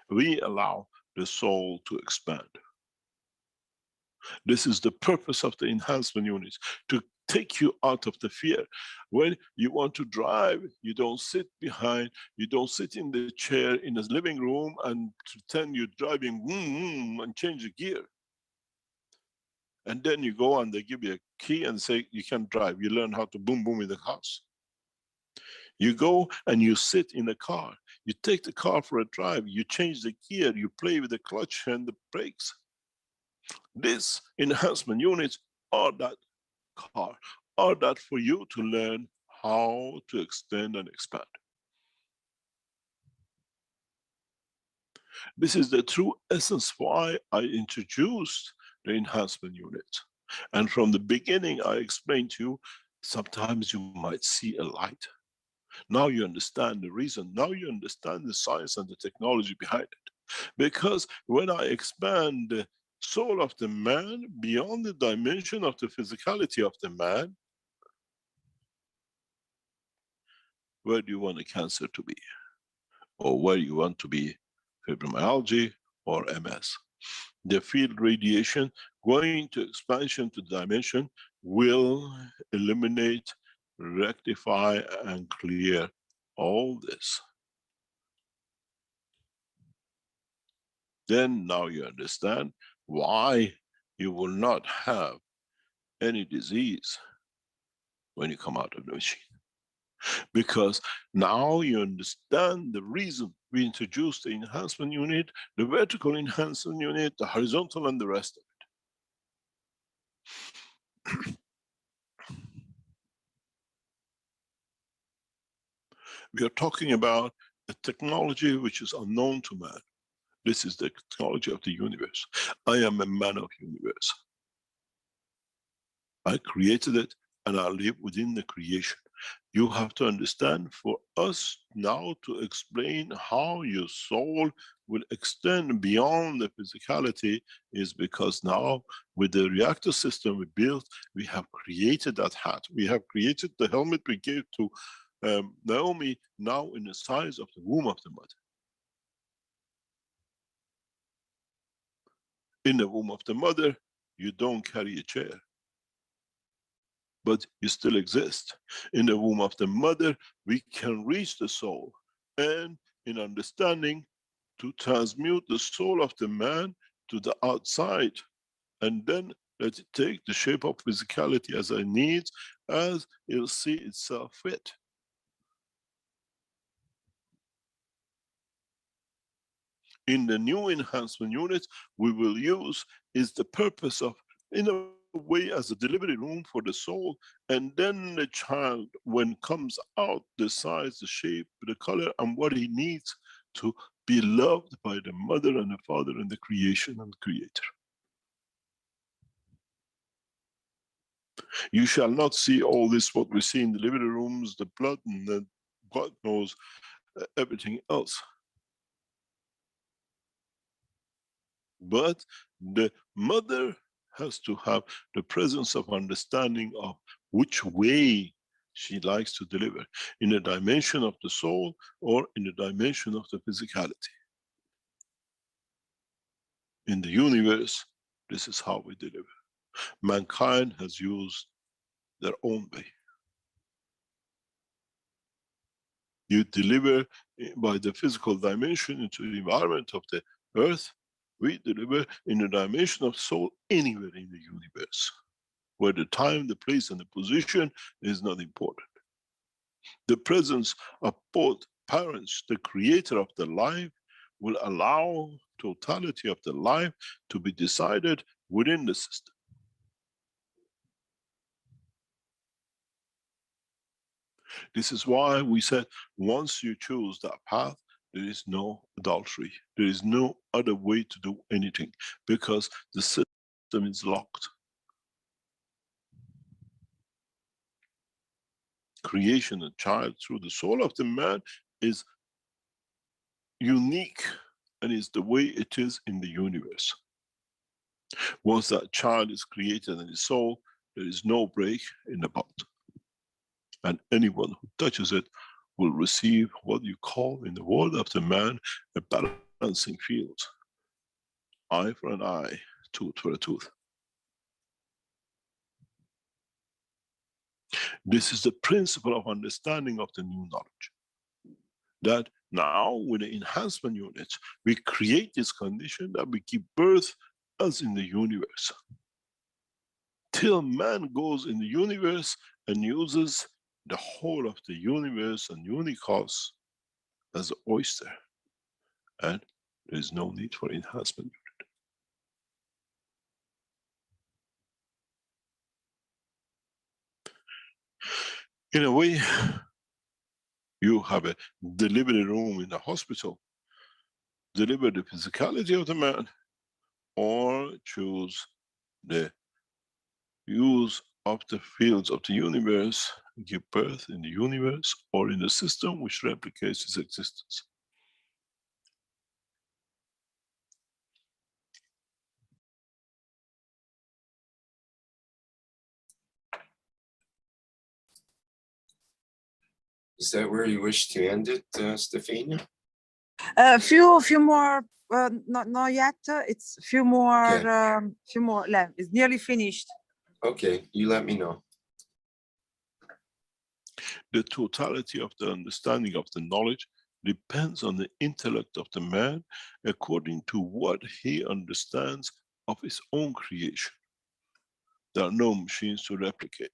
We allow the soul to expand. This is the purpose of the enhancement units, to take you out of the fear. When you want to drive, you don't sit behind, you don't sit in the chair in the living room and pretend you're driving and change the gear. And then you go and they give you a key and say you can drive. You learn how to boom boom in the house. You go and you sit in the car. You take the car for a drive. You change the gear. You play with the clutch and the brakes. These enhancement units are that car, are that for you to learn how to extend and expand. This is the true essence why I introduced the enhancement unit. And from the beginning, I explained to you, sometimes you might see a light. Now you understand the reason. Now you understand the science and the technology behind it. Because when I expand the soul of the man beyond the dimension of the physicality of the man, where do you want the cancer to be? Or where you want to be fibromyalgia or MS? The field radiation going to expansion to dimension will eliminate, rectify, and clear all this. Then now you understand why you will not have any disease when you come out of the machine. Because now you understand the reason we introduced the enhancement unit, the vertical enhancement unit, the horizontal, and the rest of it. We are talking about a technology which is unknown to man. This is the technology of the universe. I am a man of universe. I created it and I live within the creation. You have to understand, for us now to explain how your soul will extend beyond the physicality is because now with the reactor system we built, we have created that hat. We have created the helmet we gave to Naomi, now in the size of the womb of the mother. In the womb of the mother, you don't carry a chair, but you still exist. In the womb of the mother, we can reach the soul, and in understanding, to transmute the soul of the man to the outside, and then let it take the shape of physicality as it needs, as it'll see itself fit. In the new enhancement units, we will use is the purpose of, in a way, as a delivery room for the soul, and then the child, when comes out, decides the shape, the color, and what he needs to be loved by the mother and the father and the creation and the creator. You shall not see all this, what we see in the delivery rooms, the blood, and the God knows everything else. But the mother has to have the presence of understanding of which way she likes to deliver, in the dimension of the soul or in the dimension of the physicality. In the universe, this is how we deliver. Mankind has used their own way. You deliver by the physical dimension into the environment of the earth. We deliver in the dimension of soul anywhere in the universe, where the time, the place, and the position is not important. The presence of both parents, the creator of the life, will allow totality of the life to be decided within the system. This is why we said, once you choose that path, there is no adultery. There is no other way to do anything, because the system is locked. Creation of child through the soul of the man is unique, and is the way it is in the universe. Once that child is created in his soul, there is no break in the bond. And anyone who touches it will receive what you call in the world of the man a balancing field. Eye for an eye, tooth for a tooth. This is the principle of understanding of the new knowledge. That now with the enhancement units, we create this condition that we give birth as in the universe. Till man goes in the universe and uses the whole of the universe and unicos as an oyster, and there is no need for enhancement unit. In a way, you have a delivery room in the hospital, deliver the physicality of the man, or choose the use of the fields of the universe, give birth in the universe or in the system which replicates its existence. Is that where you wish to end it, Stefania? A few more, not yet. It's few more, Okay. few more left. It's nearly finished. Okay, you let me know. The totality of the understanding of the knowledge depends on the intellect of the man according to what he understands of his own creation. There are no machines to replicate.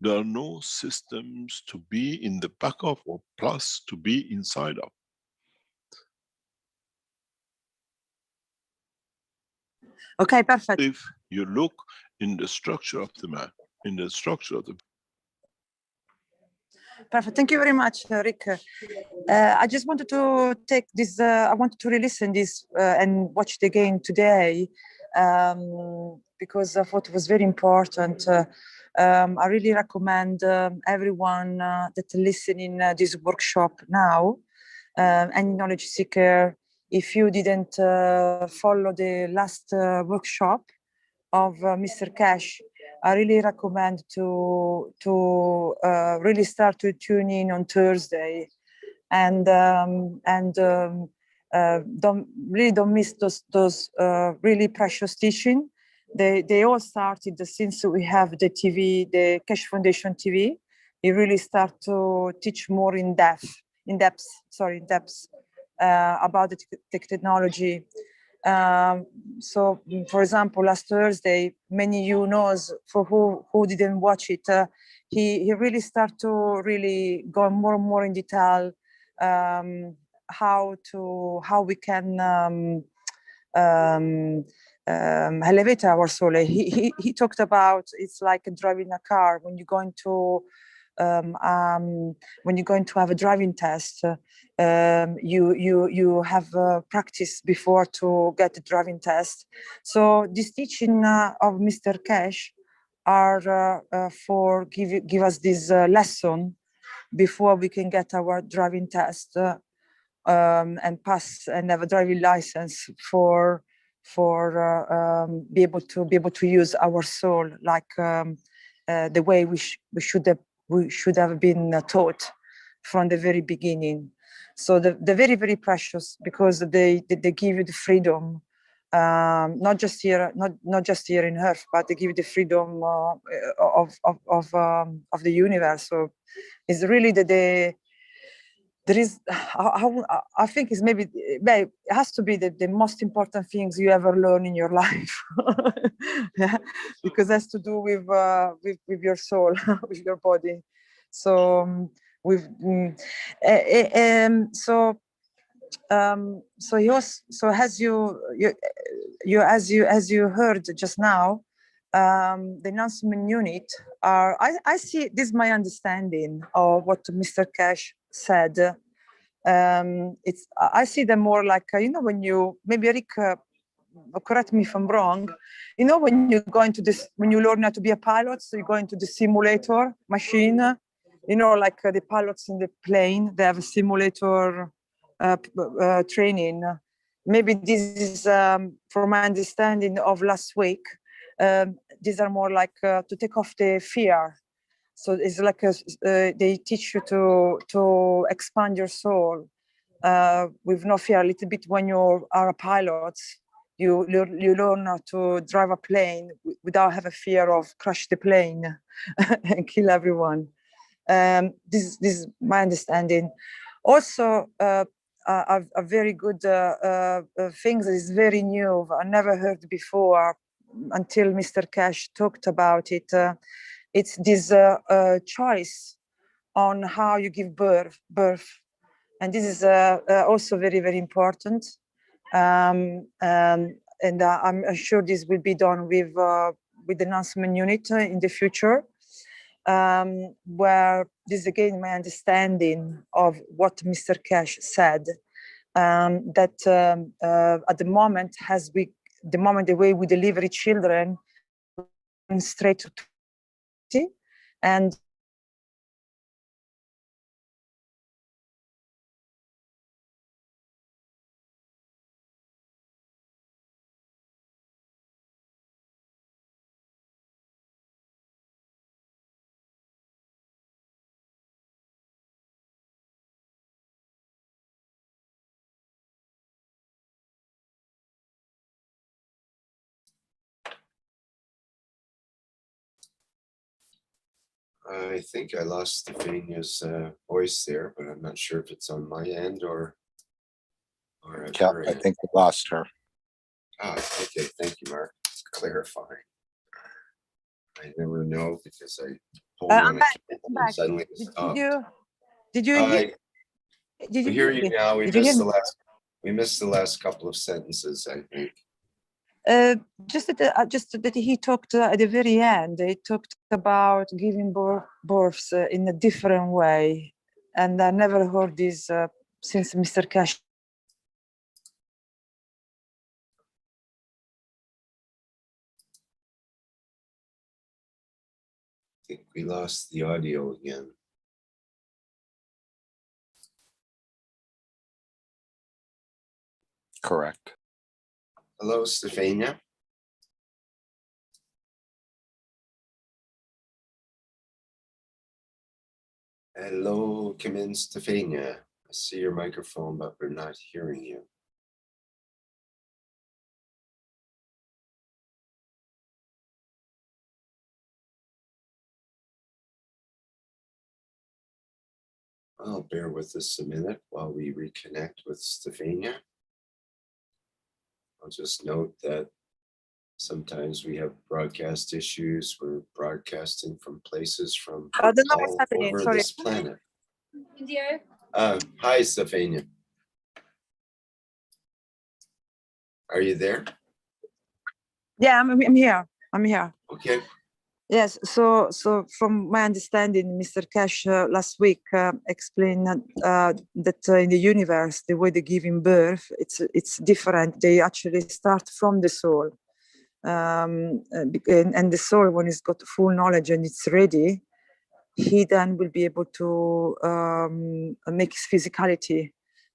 There are no systems to be in the back of or plus to be inside of. Okay, perfect. If you look in the structure of the man, in the structure of the... Perfect. Thank you very much, Rick. I just wanted to take this, I wanted to re-listen this and watch it again today because I thought it was very important. I really recommend everyone that listening this workshop now, any knowledge seeker, if you didn't follow the last workshop of Mr. Keshe, I really recommend to really start to tune in on Thursday, and don't miss those really precious teaching. They all started since we have the TV, the Keshe Foundation TV. It really start to teach more in depth about the technology. So, for example, last Thursday, many of you knows, for who didn't watch it, he really start to really go more and more in detail how we can elevate our soul. He talked about it's like driving a car. When you're going to have a driving test, you have practice before to get the driving test. So this teaching of Mr. Keshe are for give us this lesson before we can get our driving test and pass and have a driving license for be able to use our soul like the way we should have been taught from the very beginning. So they're very, very precious because they give you the freedom not just here, not just here in Earth, but they give the freedom of the universe. So it's really there is, I think it's maybe, it has to be the most important things you ever learn in your life. Yeah, because it has to do with your soul, with your body. So so as you heard just now, the enhancement unit are, I see, this is my understanding of what Mr. Keshe said. I see them more like, when you, maybe Eric, correct me if I'm wrong, when you go into this, when you learn how to be a pilot, so you go into the simulator machine, like the pilots in the plane, they have a simulator training. Maybe this is, from my understanding of last week, these are more like to take off the fear. So it's like they teach you to expand your soul with no fear. A little bit when you are a pilot, you learn how to drive a plane without having fear of crash the plane and kill everyone. This is my understanding. Also, a very good thing that is very new, I never heard before until Mr. Keshe talked about it. It's this choice on how you give birth. And this is also very, very important. And I'm sure this will be done with the enhancement unit in the future, where this is again my understanding of what Mr. Keshe said, that at the moment, the way we deliver children straight to and I think I lost Stephania's voice there, but I'm not sure if it's on my end or at Yeah, her I end. think we lost her. Ah, okay, thank you, Mark. Clarifying. I never know because I hold I'm on back. it I'm and back. suddenly it Did stopped. you We hear you me? now. We Did you hear missed me? we missed the last couple of sentences, I think. Just that he talked at the very end. He talked about giving births in a different way, and I never heard this since Mr. Keshe. I think we lost the audio again. Correct. Hello, Stephania. Hello, come in, Stephania. I see your microphone, but we're not hearing you. Well, bear with us a minute while we reconnect with Stephania. I'll just note that sometimes we have broadcast issues. We're broadcasting from places from I don't know what's all happening. over Sorry. this planet. Hi, Stephania. Are you there? Yeah, I'm here. I'm here. Okay. Yes. So from my understanding, Mr. Keshe last week explained that in the universe, the way they give in birth, it's different. They actually start from the soul, and the soul, when it's got full knowledge and it's ready, he then will be able to make his physicality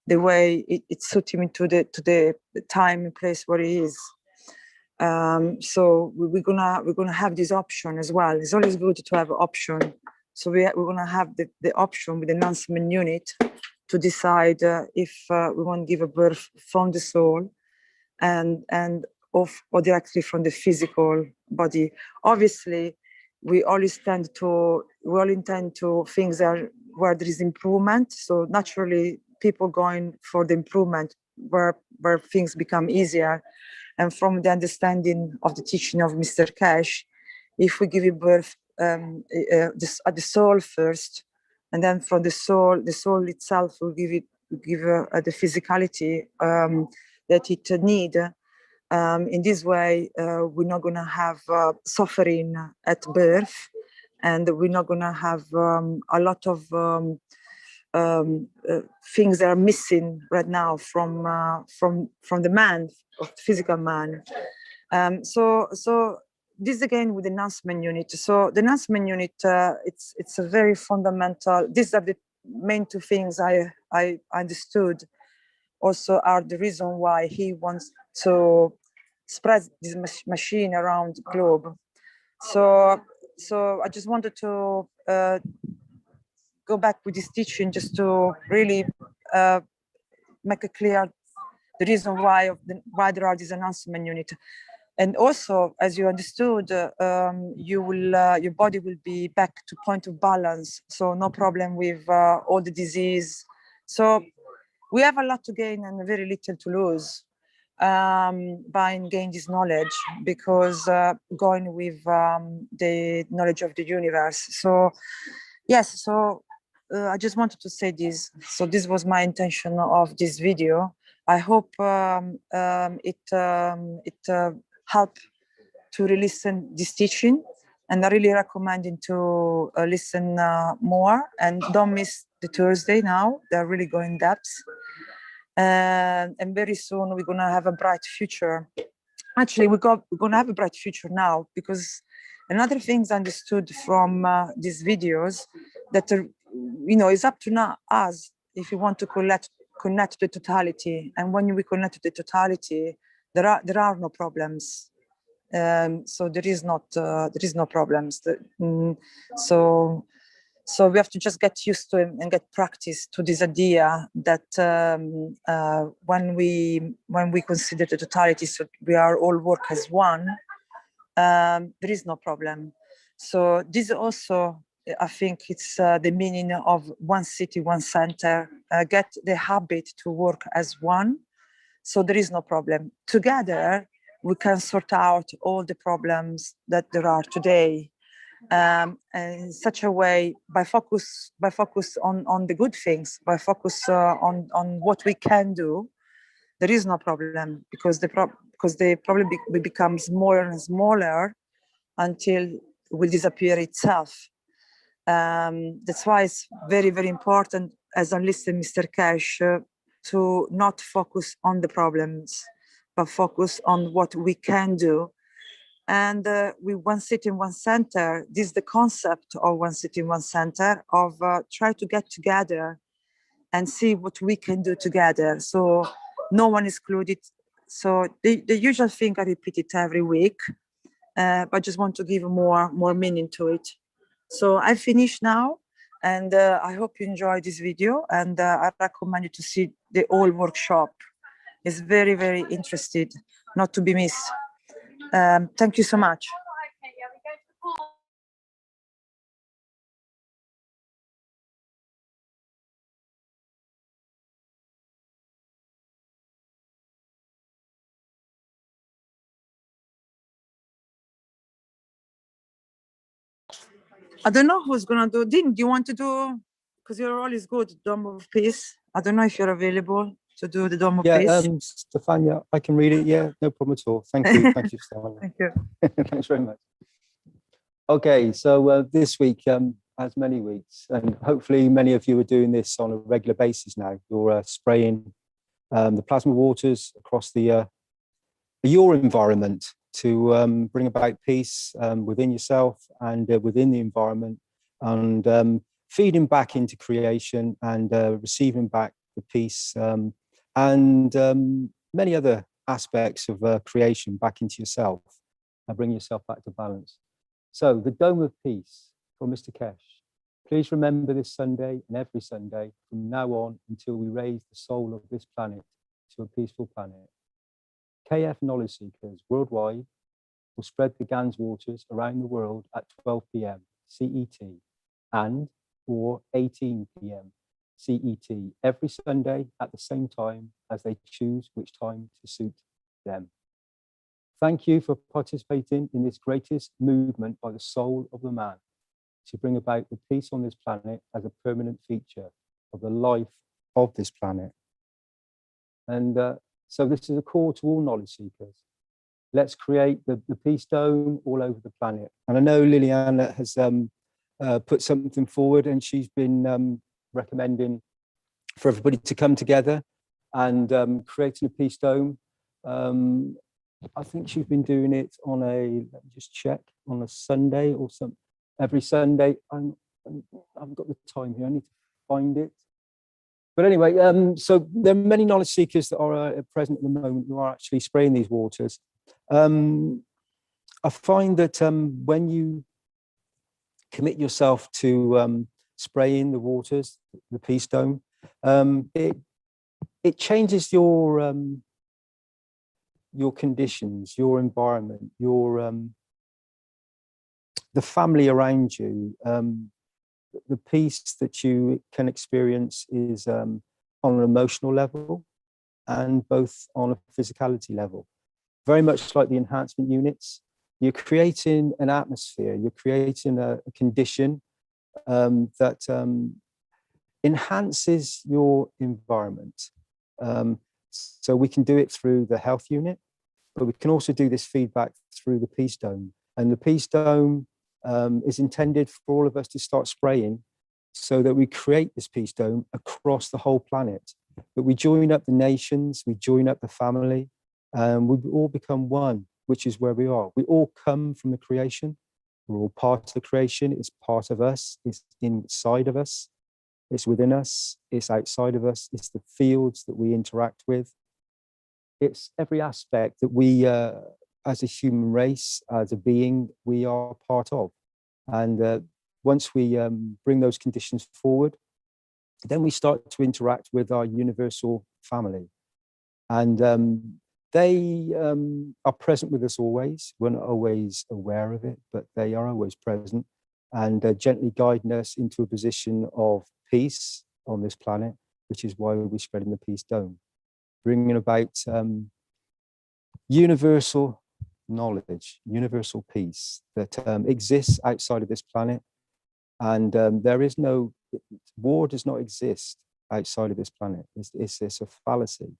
the way it suits him into the time and place where he is. So we're gonna have this option as well. It's always good to have an option. So we're gonna have the option with the enhancement unit to decide if we want to give a birth from the soul, and or directly from the physical body. Obviously, we all intend to things where there is improvement. So naturally, people going for the improvement where things become easier. And from the understanding of the teaching of Mr. Keshe, if we give birth at the soul first, and then from the soul itself will give the physicality that it need. In this way, we're not going to have suffering at birth, and we're not going to have a lot of things that are missing right now from the man, of the physical man. So this again with the enhancement unit. So the enhancement unit, it's a very fundamental. These are the main two things I understood. Also, are the reason why he wants to spread this machine around the globe. So I just wanted to go back with this teaching just to really make it clear the reason why there are these enhancement unit. And also, as you understood, your body will be back to point of balance. So no problem with all the disease. So we have a lot to gain and very little to lose by gain this knowledge, because going with the knowledge of the universe. So yes, so I just wanted to say this. So this was my intention of this video. I hope it helped to listen this teaching, and I really recommend to listen more, and don't miss the Thursday now. They're really going depth. And very soon we're going to have a bright future. Actually, we're going to have a bright future now, because another things understood from these videos that it's up to us if we want to connect to the totality. And when we connect to the totality, there are no problems. So there is no problems. So we have to just get used to it and get practice to this idea that when we consider the totality, so we are all work as one, there is no problem. So this also, I think it's the meaning of one city, one center, get the habit to work as one. So there is no problem. Together, we can sort out all the problems that there are today. And in such a way, by focus on the good things, by focus on what we can do, there is no problem, because the problem becomes smaller and smaller until it will disappear itself. That's why it's very, very important, as I listen Mr. Keshe, to not focus on the problems, but focus on what we can do. And with one city, one center, this is the concept of one city, one center, of try to get together and see what we can do together. So no one is excluded. So the usual thing I repeat it every week, but I just want to give more meaning to it. So I finish now, and I hope you enjoy this video, and I recommend you to see the whole workshop. It's very, very interesting, not to be missed. Thank you so much. I don't know who's gonna do. Dean, do you want to do? Because your role is good, Dome of Peace. I don't know if you're available to do the Dome of Peace. Yeah, Stefania, I can read it. Yeah, no problem at all. Thank you. Thank you, Stefania. Thank you. Thanks very much. Okay, so this week, as many weeks, and hopefully many of you are doing this on a regular basis now. You're spraying the plasma waters across your environment to bring about peace within yourself and within the environment, and feeding back into creation and receiving back the peace and many other aspects of creation back into yourself and bring yourself back to balance. So the Dome of Peace from Mr. Keshe. Please remember this Sunday and every Sunday from now on until we raise the soul of this planet to a peaceful planet. KF knowledge seekers worldwide will spread the GANS waters around the world at 12 p.m. CET and or 18 p.m. CET every Sunday at the same time as they choose which time to suit them. Thank you for participating in this greatest movement by the soul of the man to bring about the peace on this planet as a permanent feature of the life of this planet. And so this is a call to all knowledge seekers. Let's create the peace dome all over the planet. And I know Liliana has put something forward, and she's been recommending for everybody to come together and creating a peace dome. I think she's been doing it on a, let me just check, on a Sunday or some, every Sunday. I haven't got the time here, I need to find it. But anyway, so there are many knowledge seekers that are present at the moment who are actually spraying these waters. I find that when you commit yourself to spraying the waters, the peace dome, it changes your conditions, your environment, your the family around you. The peace that you can experience is on an emotional level and both on a physicality level. Very much like the enhancement units, you're creating an atmosphere, you're creating a condition that enhances your environment. So we can do it through the health unit, but we can also do this feedback through the peace dome. And the peace dome is intended for all of us to start spraying so that we create this peace dome across the whole planet. But we join up the nations, we join up the family, and we all become one, which is where we are. We all come from the creation. We're all part of the creation. It's part of us. It's inside of us. It's within us. It's outside of us. It's the fields that we interact with. It's every aspect that we, as a human race, as a being, we are part of. And once we bring those conditions forward, then we start to interact with our universal family. And they are present with us always. We're not always aware of it, but they are always present and gently guiding us into a position of peace on this planet, which is why we're spreading the peace dome, bringing about universal knowledge, universal peace that exists outside of this planet. And there is no, war does not exist outside of this planet. It's a fallacy.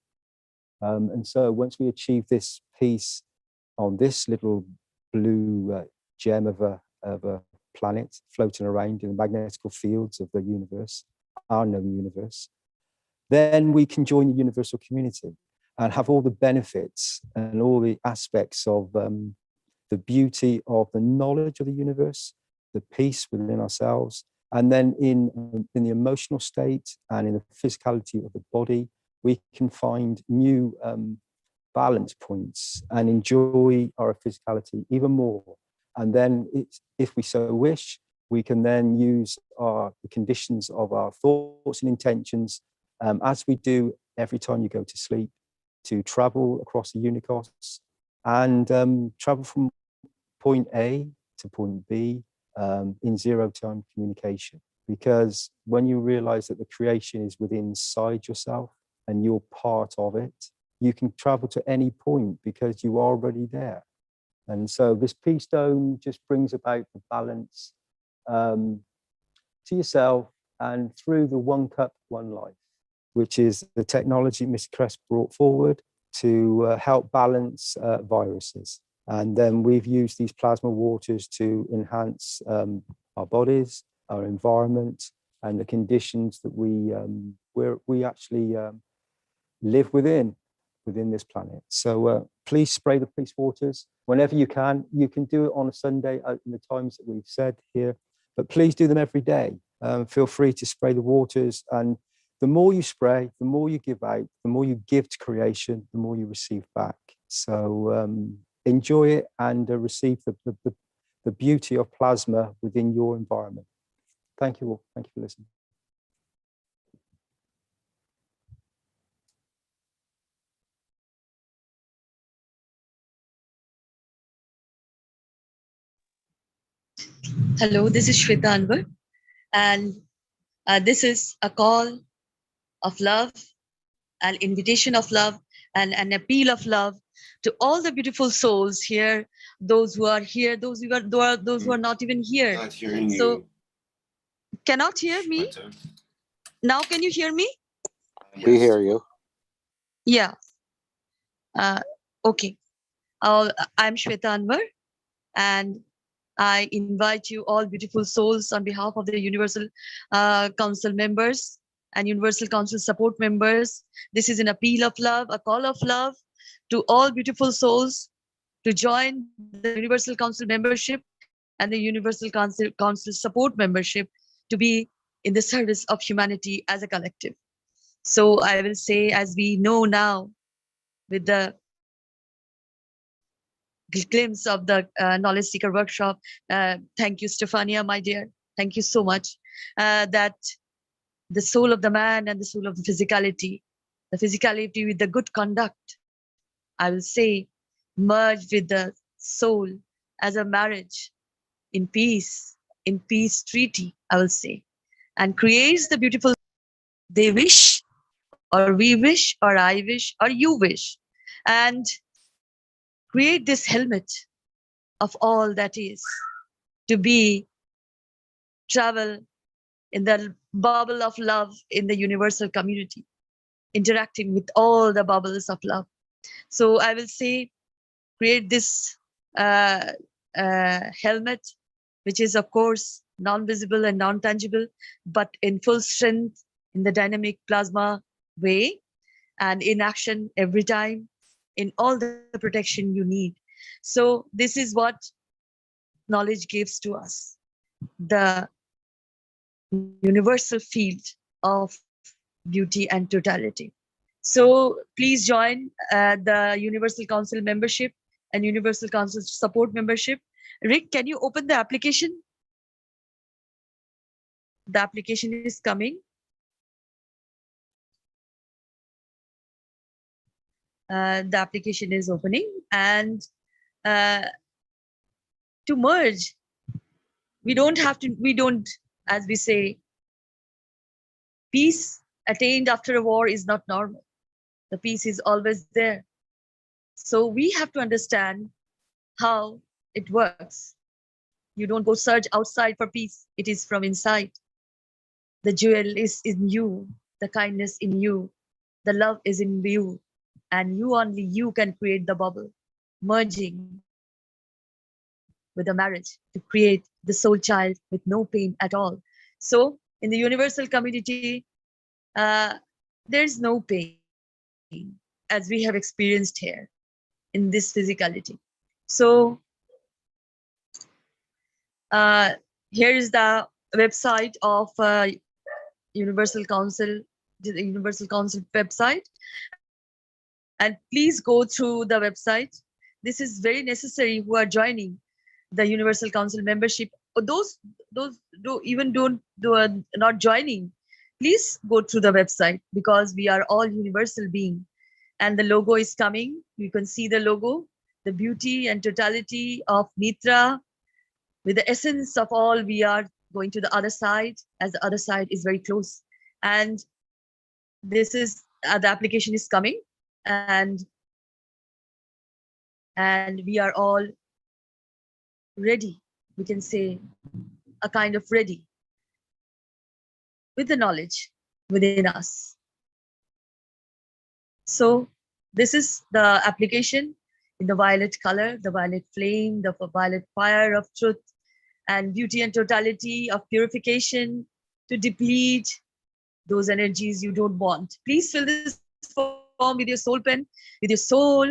And so once we achieve this peace on this little blue gem of a planet floating around in the magnetical fields of the universe, our known universe, then we can join the universal community and have all the benefits and all the aspects of the beauty of the knowledge of the universe, the peace within ourselves, and then in the emotional state and in the physicality of the body, we can find new balance points and enjoy our physicality even more. And then if we so wish, we can then use the conditions of our thoughts and intentions as we do every time you go to sleep, to travel across the universe and travel from point A to point B in zero-time communication. Because when you realize that the creation is within inside yourself and you're part of it, you can travel to any point because you are already there. And so this peace dome just brings about the balance to yourself and through the one cup, one life, which is the technology Mr. Kress brought forward to help balance viruses. And then we've used these plasma waters to enhance our bodies, our environment, and the conditions that we actually live within this planet. So please spray the peace waters whenever you can. You can do it on a Sunday in the times that we've said here, but please do them every day. Feel free to spray the waters, and the more you spray, the more you give out, the more you give to creation, the more you receive back. So enjoy it and receive the beauty of plasma within your environment. Thank you all. Thank you for listening. Hello, this is Shweta Anwar, and this is a call of love, an invitation of love, and an appeal of love to all the beautiful souls here, those who are here, those who are not even here. Not hearing So, you. cannot hear me? Now, can you hear me? We Yes. hear you. Yeah. Okay. I'm Shweta Anwar, and I invite you all beautiful souls on behalf of the Universal Council members and Universal Council support members. This is an appeal of love, a call of love to all beautiful souls to join the Universal Council membership and the Universal Council support membership to be in the service of humanity as a collective. So I will say, as we know now, with the glimpse of the knowledge seeker workshop. Thank you, Stefania, my dear. Thank you so much. That the soul of the man and the soul of the physicality with the good conduct, I will say, merge with the soul as a marriage in peace treaty, I will say, and creates the beautiful they wish, or we wish, or I wish, or you wish, and create this helmet of all that is to be travel in the bubble of love in the universal community, interacting with all the bubbles of love. So I will say, create this helmet, which is of course non-visible and non-tangible, but in full strength in the dynamic plasma way and in action every time, in all the protection you need. So this is what knowledge gives to us, the universal field of beauty and totality. So please join the Universal Council membership and Universal Council support membership. Rick, can you open the application? The application is coming. The application is opening, and to merge, we don't, as we say, peace attained after a war is not normal. The peace is always there. So we have to understand how it works. You don't go search outside for peace. It is from inside. The jewel is in you, the kindness in you, the love is in you, and only you can create the bubble, merging with a marriage to create the soul child with no pain at all. So in the universal community, there's no pain as we have experienced here in this physicality. So here is the website of Universal Council, the Universal Council website, and please go through the website. This is very necessary who are joining the Universal Council membership. Those are not joining, please go through the website, because we are all universal being. And the logo is coming. You can see the logo, the beauty and totality of Nitra, with the essence of all. We are going to the other side, as the other side is very close. And this is the application is coming, and we are all ready. We can say a kind of ready with the knowledge within us. So this is the application in the violet color, the violet flame, the violet fire of truth and beauty and totality of purification to deplete those energies you don't want. Please fill this form with your soul pen, with your soul,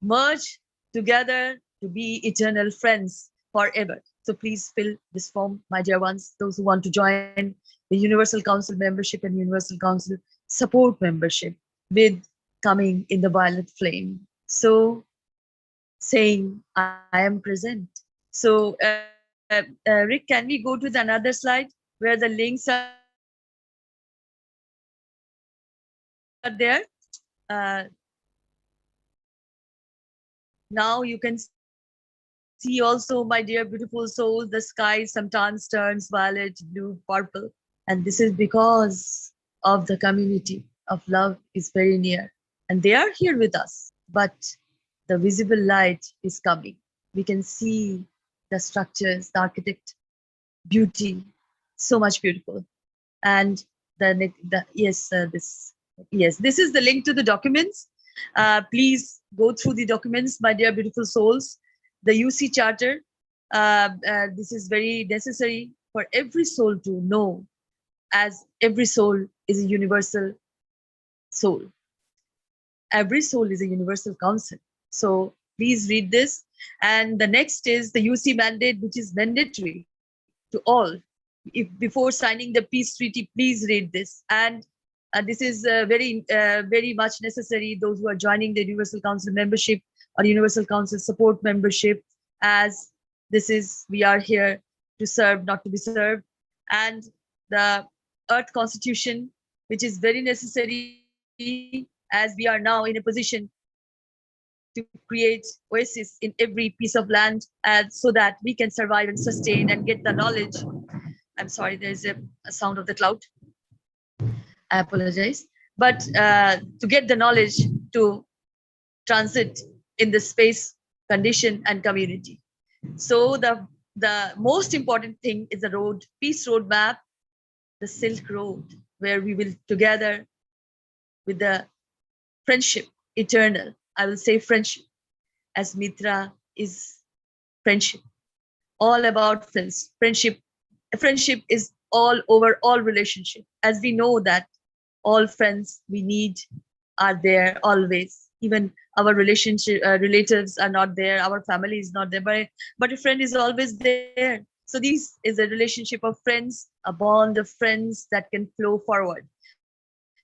merge together to be eternal friends forever. So please fill this form, my dear ones, those who want to join the Universal Council membership and Universal Council support membership with coming in the violet flame. So saying, I am present. So Rick, can we go to the another slide where the links are there? Now you can see also, my dear beautiful souls, the sky sometimes turns violet, blue, purple. And this is because of the community of love is very near. And they are here with us. But the visible light is coming. We can see the structures, the architect, beauty, so much beautiful. And this is the link to the documents. Please go through the documents, my dear beautiful souls. The UC Charter, this is very necessary for every soul to know, as every soul is a universal soul. Every soul is a universal council. So please read this. And the next is the UC mandate, which is mandatory to all. If before signing the peace treaty, please read this. And this is very much necessary, those who are joining the Universal Council membership or Universal Council support membership, as this is, we are here to serve, not to be served. And the Earth Constitution, which is very necessary, as we are now in a position to create oasis in every piece of land, so that we can survive and sustain and get the knowledge. I'm sorry, there's a sound of the cloud. I apologize. But to get the knowledge to transit in the space, condition, and community. So the most important thing is the road, peace roadmap, the Silk Road, where we will together with the friendship, eternal. I will say friendship, as Mitra is friendship. All about friends. Friendship is all over all relationship. As we know that all friends we need are there always. Even our relationship relatives are not there, our family is not there, but a friend is always there. So this is a relationship of friends, a bond of friends that can flow forward.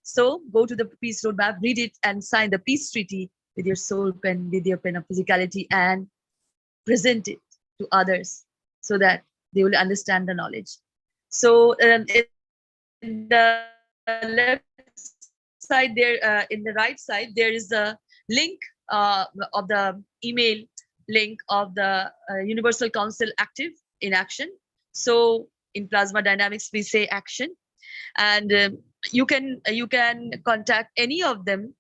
So go to the peace roadmap, read it, and sign the peace treaty with your soul pen, with your pen of physicality, and present it to others so that they will understand the knowledge. So in the left side there, in the right side, there is a link of the email link of the Universal Council Active in Action. So in plasma dynamics, we say action, and you can contact any of them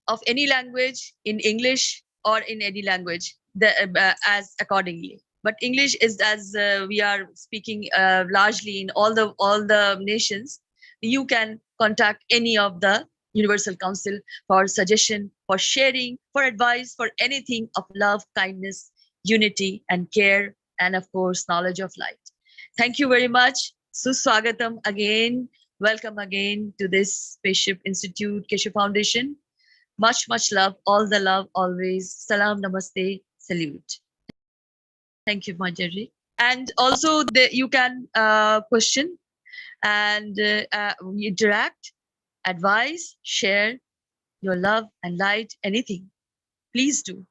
of any language, in English or in any language, as accordingly. But English is, as we are speaking largely in all the nations. You can contact any of the Universal Council for suggestion, for sharing, for advice, for anything of love, kindness, unity, and care, and of course, knowledge of light. Thank you very much. Suswagatam again. Welcome again to this Spaceship Institute, Keshe Foundation. Much, much love, all the love, always. Salam, namaste, salute. Thank you, Marjorie. And also, you can question and interact, advise, share your love and light, anything. Please do.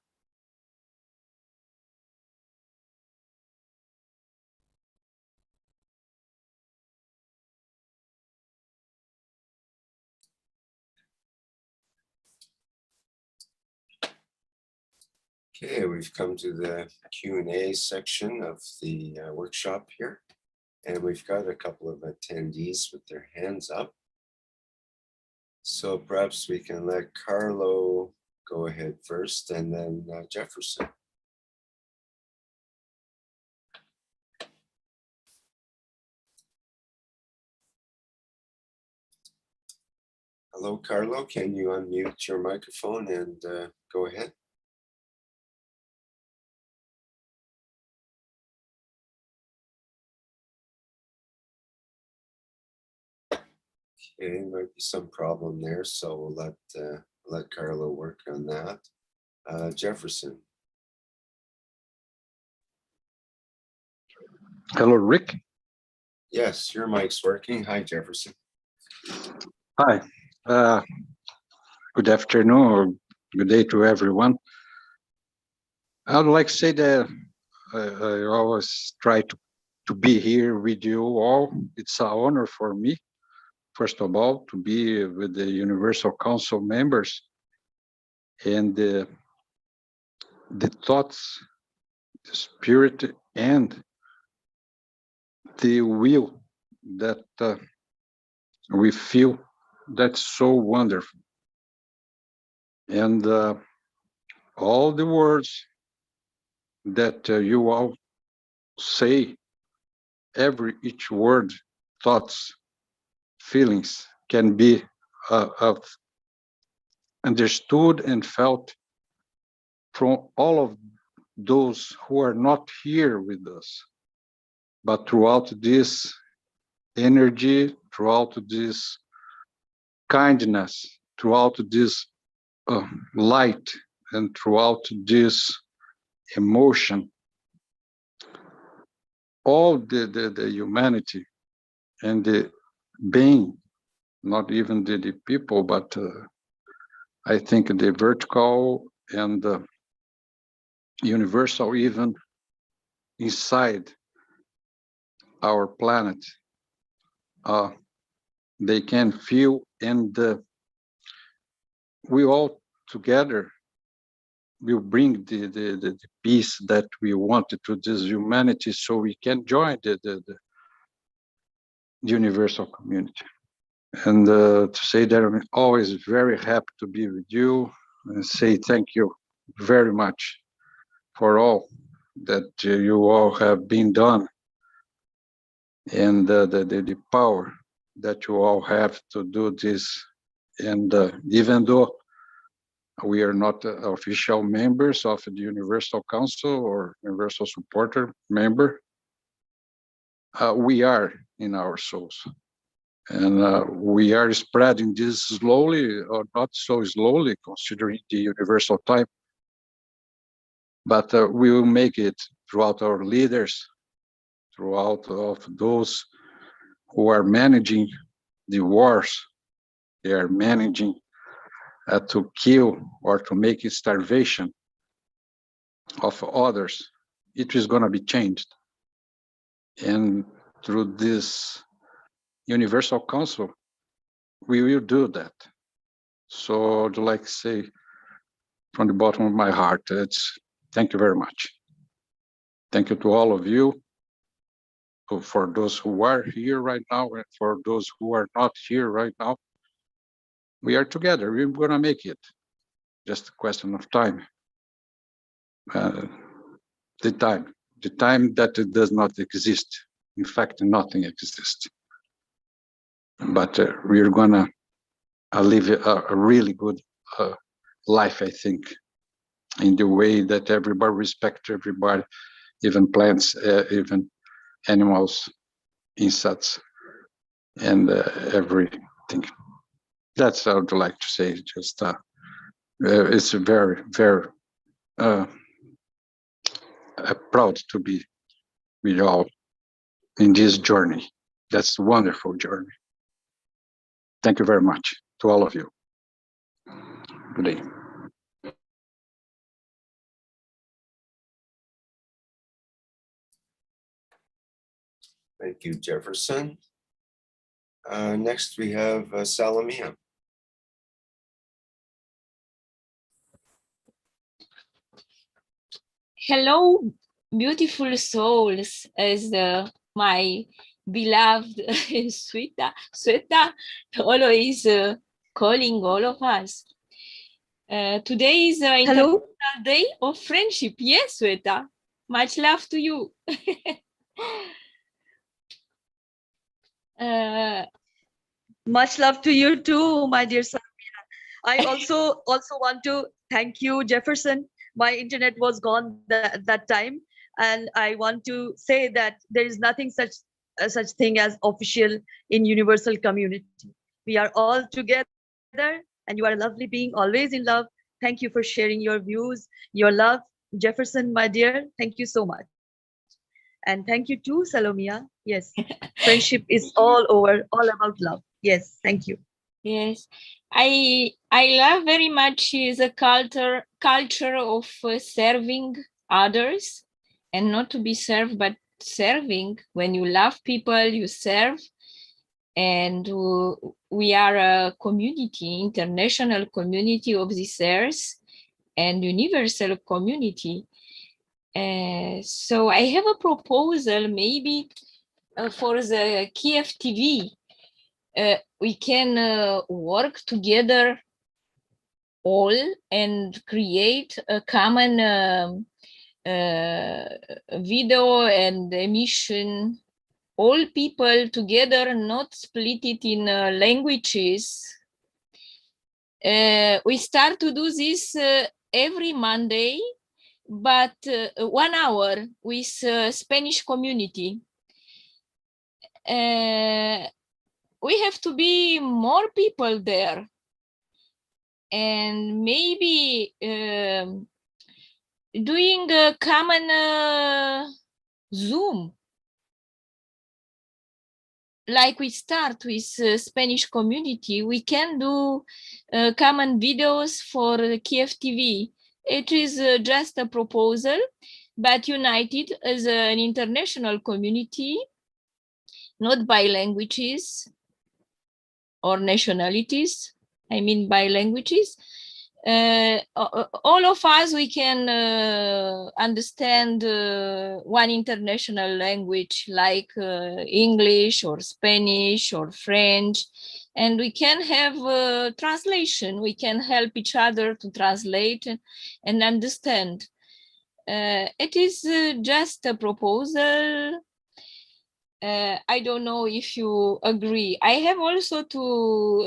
Okay, we've come to the Q&A section of the workshop here, and we've got a couple of attendees with their hands up. So perhaps we can let Carlo go ahead first, and then Jefferson. Hello, Carlo, can you unmute your microphone and go ahead? Okay, might be some problem there, so we'll let Carlo work on that. Jefferson. Hello, Rick. Yes, your mic's working. Hi, Jefferson. Hi. Good afternoon or good day to everyone. I would like to say that I always try to be here with you all. It's an honor for me, first of all, to be with the Universal Council members, and the thoughts the spirit and the will that we feel. That's so wonderful. And all the words that you all say, each word, thoughts, feelings can be understood and felt from all of those who are not here with us. But throughout this energy, throughout this kindness, throughout this light, and throughout this emotion, all the humanity and the being, not even the people, but I think the vertical and the universal, even inside our planet, they can feel, and we all together will bring the peace that we wanted to this humanity, so we can join the universal community. And to say that I'm always very happy to be with you, and say thank you very much for all that you all have been done, and the power that you all have to do this. And even though we are not official members of the Universal Council or Universal Supporter member, we are in our souls. And we are spreading this slowly, or not so slowly, considering the universal time. But we will make it throughout our leaders, throughout of those who are managing the wars. They are managing to kill or to make it starvation of others. It is going to be changed. And through this Universal Council, we will do that. So I'd like to say from the bottom of my heart, thank you very much. Thank you to all of you, for those who are here right now, and for those who are not here right now. We are together. We're going to make it. Just a question of time. The time that it does not exist. In fact, nothing exists. But we're going to live a really good life, I think, in the way that everybody respects everybody, even plants, even animals, insects, and everything. That's what I would like to say. Just it's very, very proud to be with you all in this journey. That's a wonderful journey. Thank you very much to all of you. Good day. Thank you, Jefferson. Next, we have Salamia. Hello, beautiful souls, as my beloved Sweta always calling all of us. Today is International Day of Friendship. Yes, Sweta. Much love to you. Much love to you too, my dear Samia. I also want to thank you, Jefferson. My internet was gone that time, and I want to say that there is nothing such thing as official in universal community. We are all together, and you are a lovely being, always in love. Thank you for sharing your views, your love, Jefferson, my dear. Thank you so much. And thank you too, Salomia. Yes, friendship is all over, all about love. Yes, thank you. Yes, I love very much the culture of serving others, and not to be served, but serving. When you love people, you serve. And we are a community, international community of this earth, and universal community. So I have a proposal maybe for the KF TV. We can work together all and create a common video and emission, all people together, not split it in languages. We start to do this every Monday, but 1 hour with Spanish community. We have to be more people there, and maybe doing a common Zoom, like we start with Spanish community. We can do common videos for KF TV. It is just a proposal, but united as an international community, not by languages or nationalities. I mean by languages. All of us, we can understand one international language like English or Spanish or French, and we can have translation. We can help each other to translate and understand. It is just a proposal. I don't know if you agree. I have also to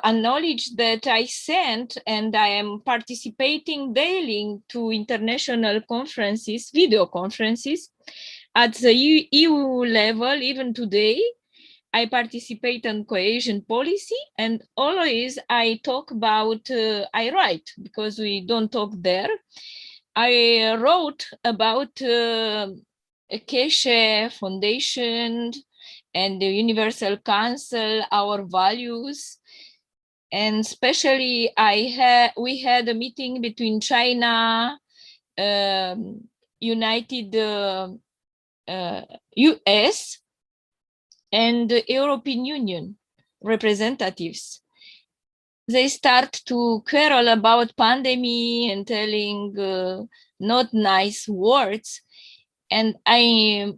acknowledge that I sent and I am participating daily to international conferences, video conferences at the EU level. Even today, I participate on cohesion policy, and always I talk about, I write because we don't talk there. I wrote about Keshe Foundation and the Universal Council, our values, and especially we had a meeting between China, United US, and the European Union representatives. They start to quarrel about pandemic and telling not nice words. And I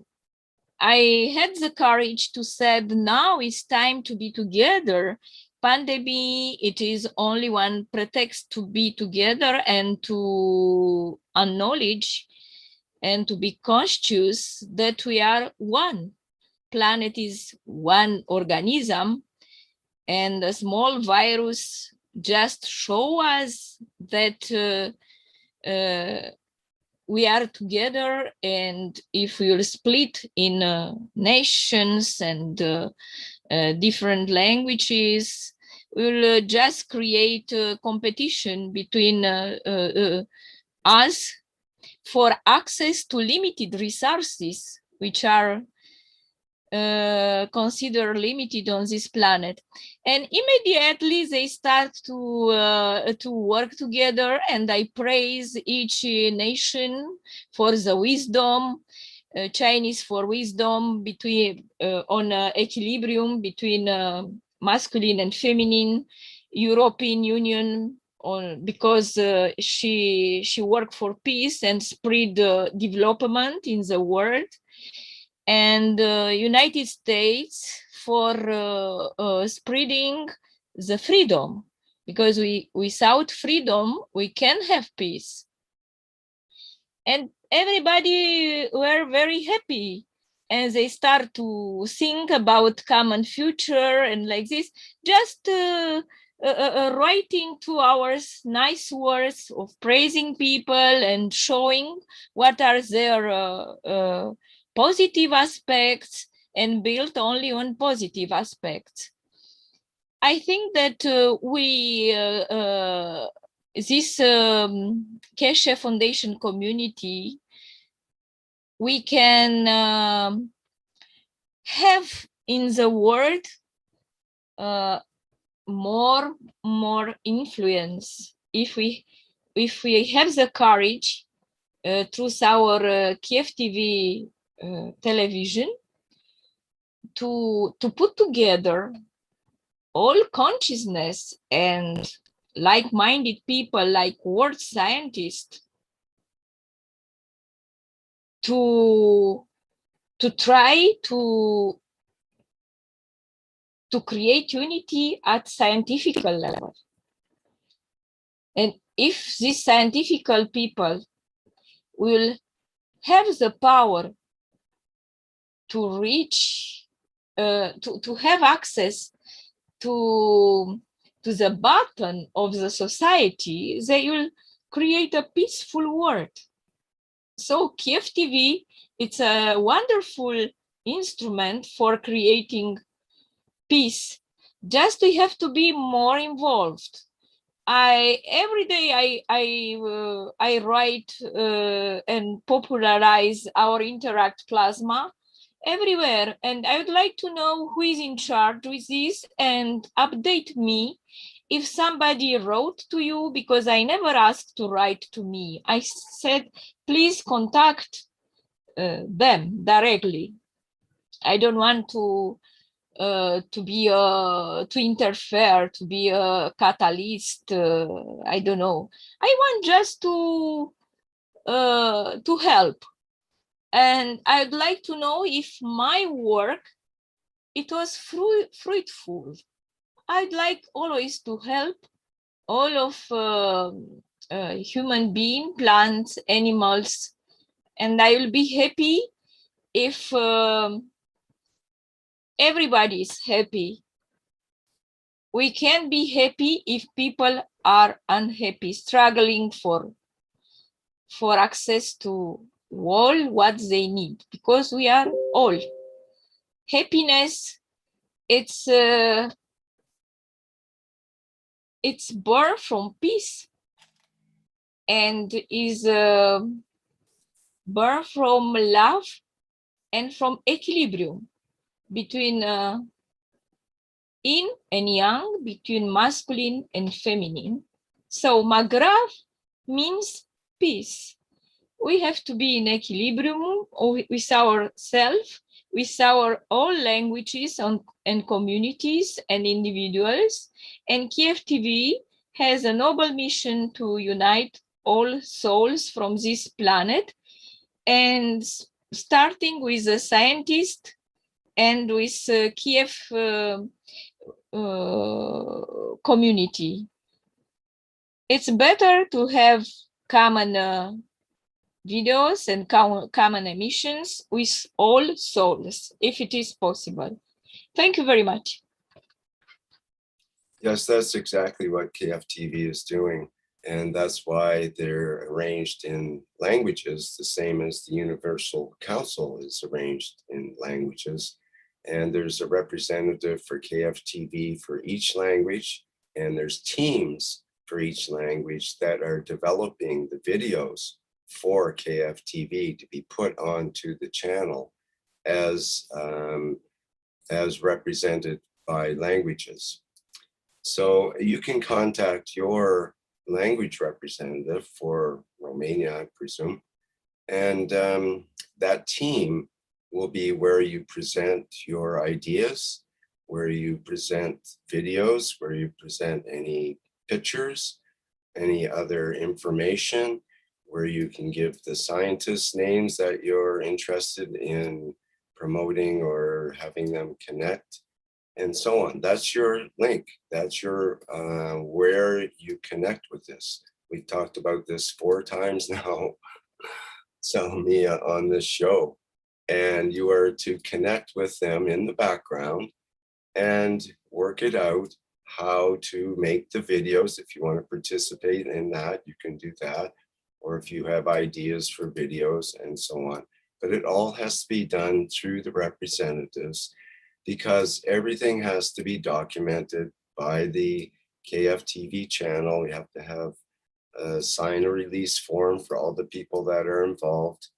had the courage to say, now it's time to be together. Pandemic, it is only one pretext to be together and to acknowledge and to be conscious that we are one. Planet is one organism, and a small virus just show us that we are together, and if we will split in nations and different languages, we will just create a competition between us for access to limited resources, which are considered limited on this planet. And immediately they start to work together, and I praise each nation for the wisdom, Chinese for wisdom between on equilibrium between masculine and feminine, European Union on because she worked for peace and spread development in the world, and United States for spreading the freedom, because without freedom we can have peace. And everybody were very happy, and they start to think about common future, and like this, just writing 2 hours nice words of praising people and showing what are their positive aspects, and built only on positive aspects. I think that this Keshe Foundation community, we can have in the world more influence if we have the courage through our KF TV television to put together all consciousness and like-minded people, like world scientists, to try to create unity at scientific level. And if these scientific people will have the power to reach, to have access to the bottom of the society, they will create a peaceful world. So KF TV, it's a wonderful instrument for creating peace. Just we have to be more involved. Every day I write and popularize our Interact Plasma everywhere, and I would like to know who is in charge with this and update me if somebody wrote to you, because I never asked to write to me. I said, please contact them directly. I don't want to interfere, to be a catalyst. I don't know. I want just to help, and I'd like to know if my work it was fruitful. I'd like always to help all of human beings, plants, animals, and I will be happy if everybody is happy. We can be happy if people are unhappy, struggling for access to all what they need, because we are all. Happiness, it's born from peace and is born from love and from equilibrium between yin and yang, between masculine and feminine. So Magrav means peace. We have to be in equilibrium with ourselves, with our all languages and communities and individuals. And KF TV has a noble mission to unite all souls from this planet, and starting with the scientists and with KF community. It's better to have common videos and common emissions with all souls, if it is possible. Thank you very much. Yes, that's exactly what KF TV is doing. And that's why they're arranged in languages, the same as the Universal Council is arranged in languages. And there's a representative for KF TV for each language, and there's teams for each language that are developing the videos for KF TV to be put onto the channel as represented by languages. So you can contact your language representative for Romania, I presume, and that team will be where you present your ideas, where you present videos, where you present any pictures, any other information, where you can give the scientists names that you're interested in promoting or having them connect, and so on. That's your link. That's your where you connect with this. We've talked about this 4 times now, Salomia, on this show. And you are to connect with them in the background and work it out how to make the videos. If you want to participate in that, you can do that. Or if you have ideas for videos and so on. But it all has to be done through the representatives, because everything has to be documented by the KF TV channel. We have to have a sign a release form for all the people that are involved,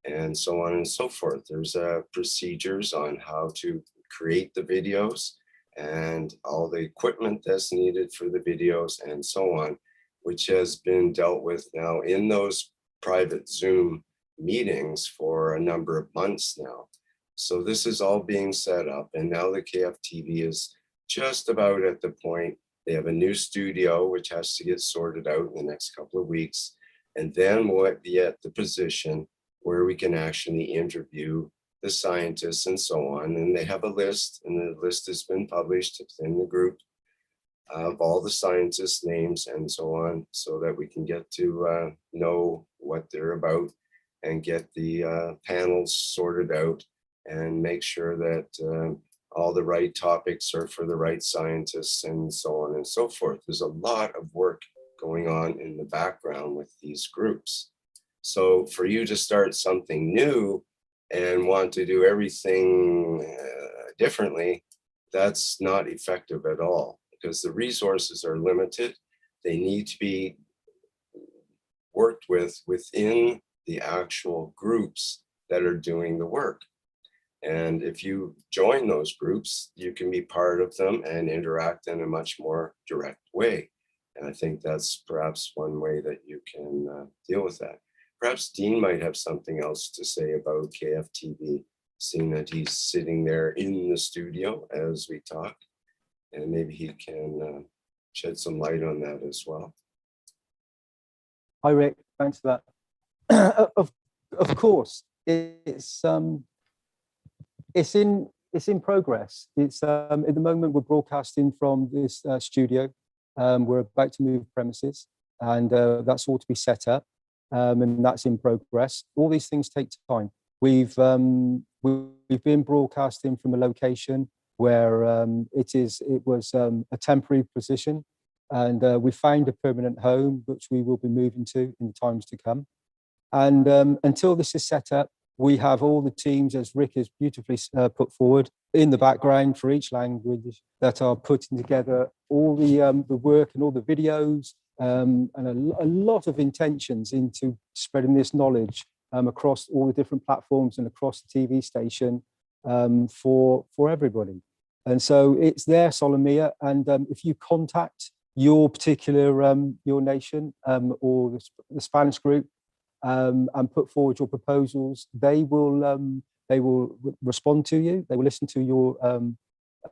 and so on and so forth. There's procedures on how to create the videos and all the equipment that's needed for the videos and so on, which has been dealt with now in those private Zoom meetings for a number of months now. So this is all being set up, and now the KF TV is just about at the point. They have a new studio, which has to get sorted out in the next couple of weeks. And then we'll be at the position where we can actually interview the scientists and so on. And they have a list, and the list has been published within the group of all the scientists' names and so on, so that we can get to know what they're about and get the panels sorted out and make sure that all the right topics are for the right scientists and so on and so forth. There's a lot of work going on in the background with these groups. So for you to start something new and want to do everything differently, that's not effective at all, because the resources are limited. They need to be worked with within the actual groups that are doing the work. And if you join those groups, you can be part of them and interact in a much more direct way. And I think that's perhaps one way that you can deal with that. Perhaps Dean might have something else to say about KFTV, seeing that he's sitting there in the studio as we talk, and maybe he can shed some light on that as well. Hi, Rick. Thanks for that. Of course, it's in progress. It's at the moment we're broadcasting from this studio. We're about to move premises, and that's all to be set up, and that's in progress. All these things take time. We've been broadcasting from a location where it was a temporary position, and we found a permanent home which we will be moving to in the times to come. And until this is set up, we have all the teams, as Rick has beautifully put forward, in the background for each language that are putting together all the work and all the videos, and a lot of intentions into spreading this knowledge across all the different platforms and across the TV station for everybody. And so it's there, Solomia, and if you contact your particular your nation or the Spanish group and put forward your proposals, they will respond to you. They will listen to your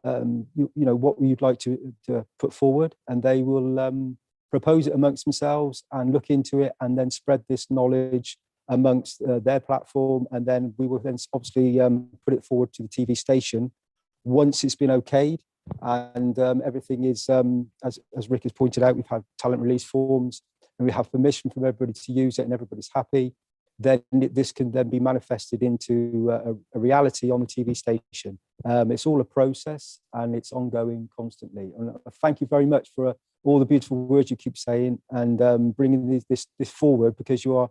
what you'd like to put forward, and they will propose it amongst themselves and look into it, and then spread this knowledge amongst their platform, and then we will then obviously put it forward to the TV station once it's been okayed, and everything is as Rick has pointed out. We've had talent release forms, and we have permission from everybody to use it, and everybody's happy. Then this can then be manifested into a reality on the TV station. It's all a process, and it's ongoing constantly. And thank you very much for all the beautiful words you keep saying, and bringing this forward, because you are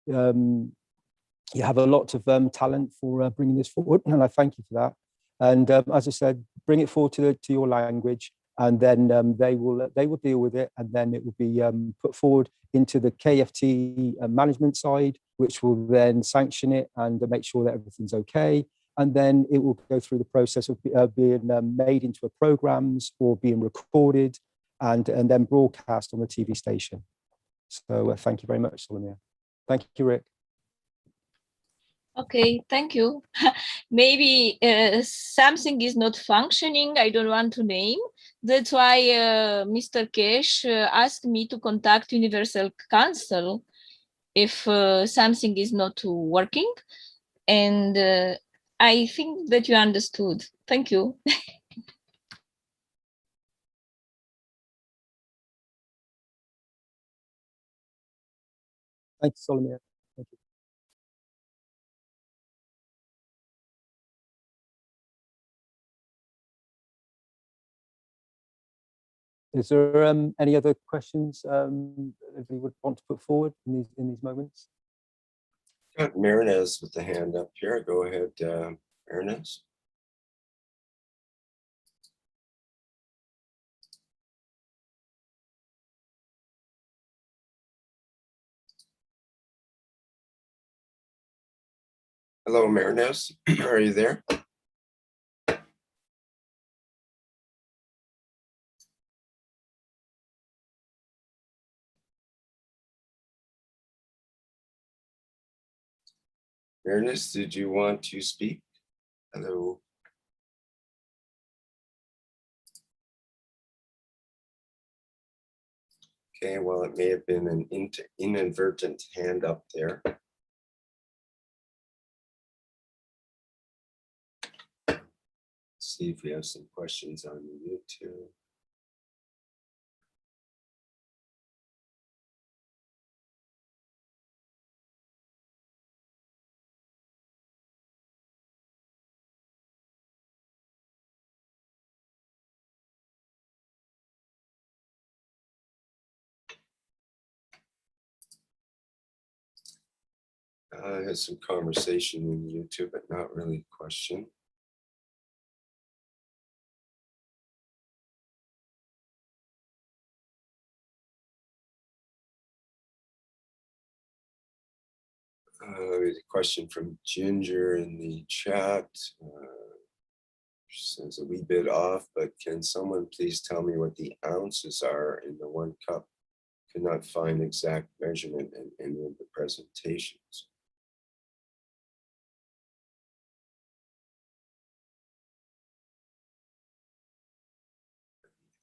you have a lot of talent for bringing this forward, and I thank you for that. And as I said, bring it forward to your language, and then they will deal with it, and then it will be put forward into the KFT management side, which will then sanction it and make sure that everything's okay. And then it will go through the process of being made into programs or being recorded and then broadcast on the TV station. So thank you very much, Solomia. Thank you, Rick. Okay, thank you. Maybe something is not functioning. I don't want to name. That's why Mr. Keshe asked me to contact Universal Council if something is not working. And I think that you understood. Thank you. Thank you, Solomia. Thank you. Is there any other questions everybody would want to put forward in these moments? Got Marinez with the hand up here. Go ahead, Marinez. Hello, Marinez. Are you there? Marinez, did you want to speak? Hello. Okay, well, it may have been an inadvertent hand up there. See if we have some questions on YouTube. I had some conversation in YouTube, but not really a question. A question from Ginger in the chat. She says a wee bit off, but can someone please tell me what the ounces are in the 1 cup? Could not find exact measurement in any of the presentations.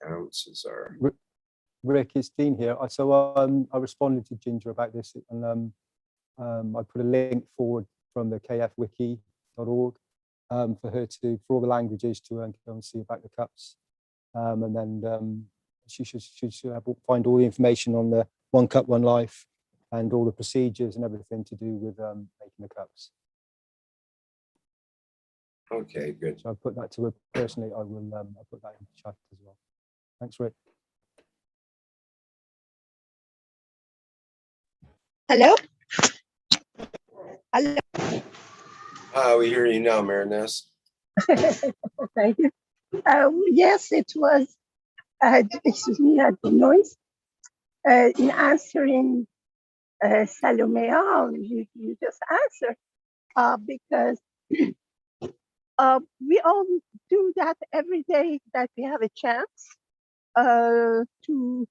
Ounces are. Rick, it's Dean here. So I responded to Ginger about this, and I put a link forward from the kfwiki.org for her to, for all the languages, to go and see about the cups. And then she should find all the information on the 1 cup, 1 life, and all the procedures and everything to do with making the cups. Okay, good. So I put that to her personally. I will. I'll put that in the chat as well. Thanks, Rick. Hello? Hello? We hear you now, Mariness. Thank you. Yes, it was, excuse me, the noise. In answering Salomea, you just answered, because we all do that every day that we have a chance to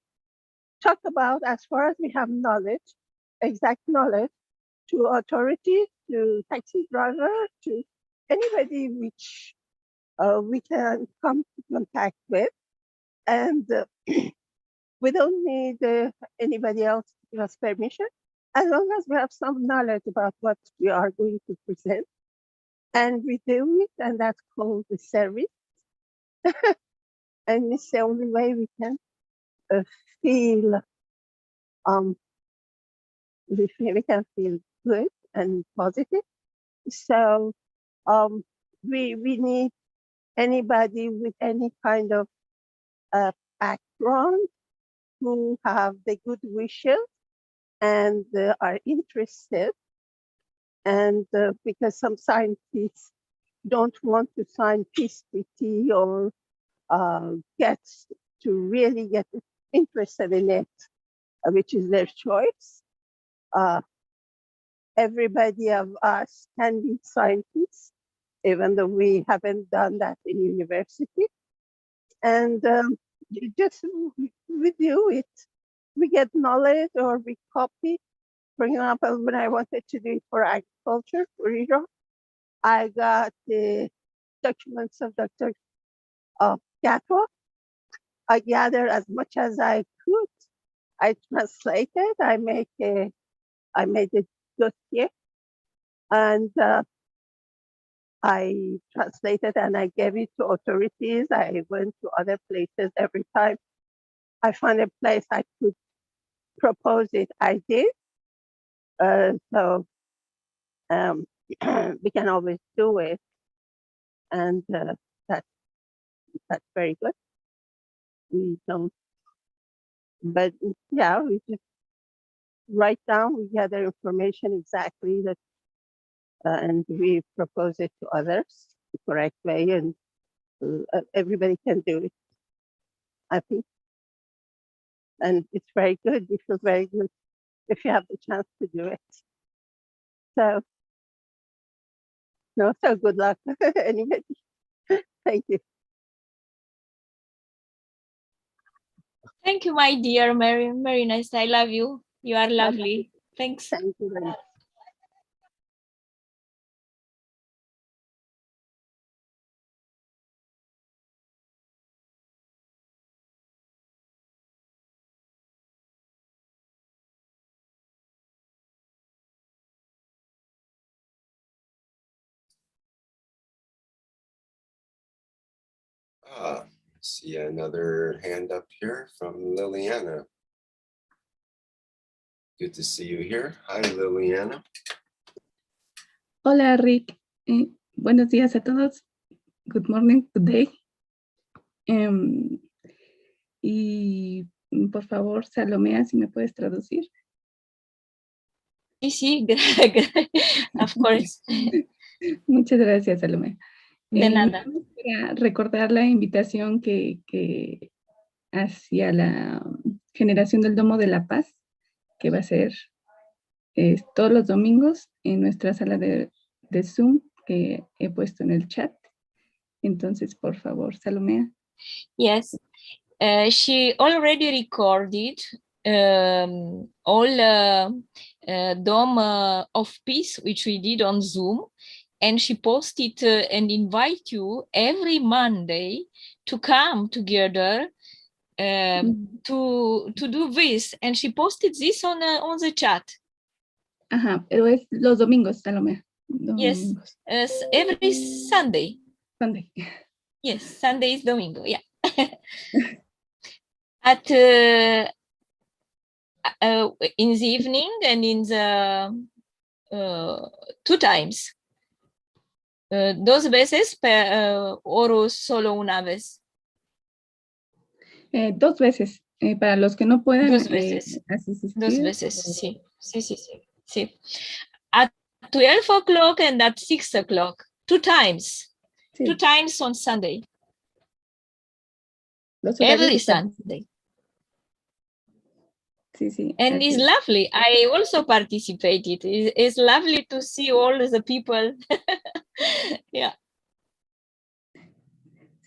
talk about, as far as we have knowledge, exact knowledge, to authorities, to taxi driver, to anybody which we can come to contact with. And we don't need anybody else to give us permission, as long as we have some knowledge about what we are going to present. And we do it, and that's called the service. And it's the only way we can feel, we can feel good and positive. So we need anybody with any kind of background who have the good wishes and are interested. And because some scientists don't want to sign peace treaty or get to really get interested in it, which is their choice. Everybody of us can be scientists, even though we haven't done that in university. And just we do it. We get knowledge or we copy. For example, when I wanted to do it for agriculture, for Iran, I got the documents of Dr. Gatwa. I gathered as much as I could. I translated, I made a dossier, and I translated and I gave it to authorities. I went to other places every time I found a place I could propose it, I did. So we can always do it, and that's very good. We don't, but yeah, we just write down, we gather information exactly that, and we propose it to others the correct way, and everybody can do it, I think. And it's very good. We feel very good if you have the chance to do it. So, no, so good luck, anybody. Thank you. Thank you, my dear Mary. Very nice. I love you. You are lovely. Thanks. Thank you very much. See another hand up here from Liliana. Good to see you here. Hi, Liliana. Hola, Rick. Buenos días a todos. Good morning, good day. Y por favor, Salomea, si me puedes traducir. Sí, of course. Muchas gracias, Salomea. De nada. Para recordar la invitación que hacia la generación del Domo de la Paz, que va a ser todos los domingos en nuestra sala de Zoom que he puesto en el chat. Entonces, por favor, Salomea. Yes, she already recorded all Dome of Peace, which we did on Zoom, and she posted and invite you every Monday to come together to do this, and she posted this on the chat. Ajá, pero es los domingos, Salomea. Yes, every Sunday. Sunday. Yes, Sunday is domingo, yeah. At in the evening and in the 2 times. 2 veces o solo una vez. 2 veces. Para los que no puedan 2 veces. asistir. 2 veces, sí. Sí. At 12 o'clock and at 6 o'clock. 2 times. Sí. 2 times on Sunday. Every Sunday. Sí. And it's lovely. I also participated. It's lovely to see all the people. Yeah.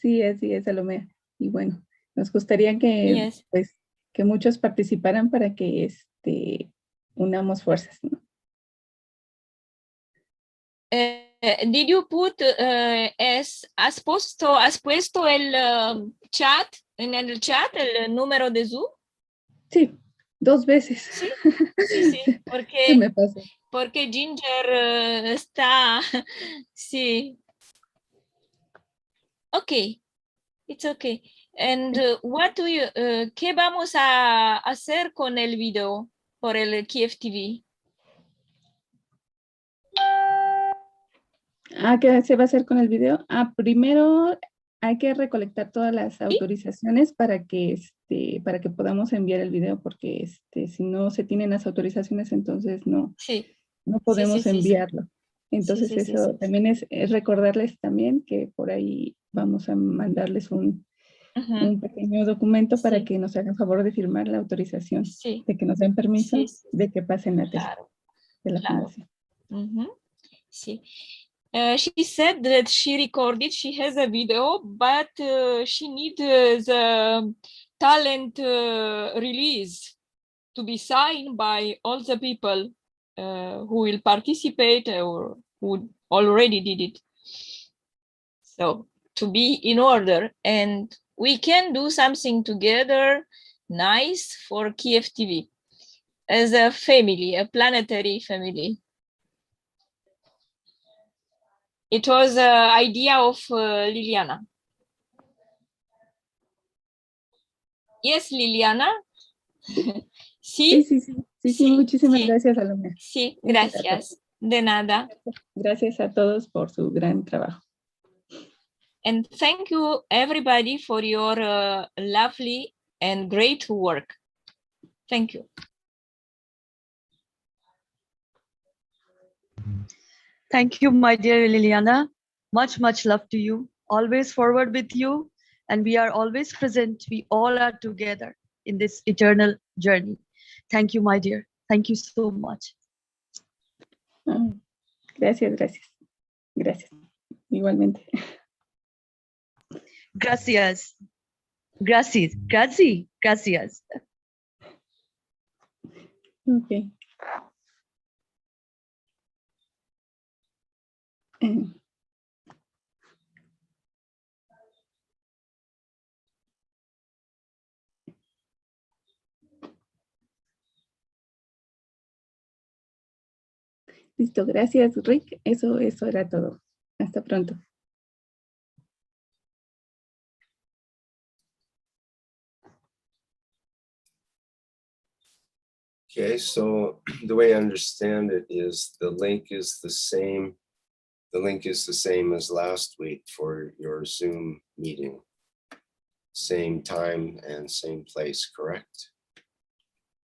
Sí, así es, Salomea. Y bueno, nos gustaría que, yes. pues, que muchos participaran para que unamos fuerzas, ¿no? Did you put has puesto el chat en el chat el número de Zoom? Sí, 2 veces. Sí, ¿Qué me pasó? Porque Ginger está, sí. Okay, it's okay. And what do you, ¿qué vamos a hacer con el video por el KF TV? ¿Qué se va a hacer con el video? Primero hay que recolectar todas las autorizaciones para que podamos enviar el video, porque si no se tienen las autorizaciones, entonces no podemos enviarlo. Entonces eso también es recordarles también que por ahí vamos a mandarles un pequeño documento para que nos hagan favor de firmar la autorización, de que nos den permiso de que pasen la tesis de la fundación. Sí. She said that she recorded, she has a video, but she needs the talent release to be signed by all the people who will participate or who already did it. So to be in order, and we can do something together nice for KF TV as a family, a planetary family. It was an idea of Liliana. Yes, Liliana. Sí, muchísimas gracias, Salomea. Sí, gracias. De nada. Gracias a todos por su gran trabajo. And thank you everybody for your lovely and great work. Thank you. Thank you, my dear Liliana. Much love to you. Always forward with you. And we are always present. We all are together in this eternal journey. Thank you, my dear. Thank you so much. Gracias. Igualmente. Gracias. Okay. Listo, gracias, Rick. Eso era todo. Hasta pronto. Okay, so the way I understand it is the link is the same. The link is the same as last week for your Zoom meeting. Same time and same place, correct?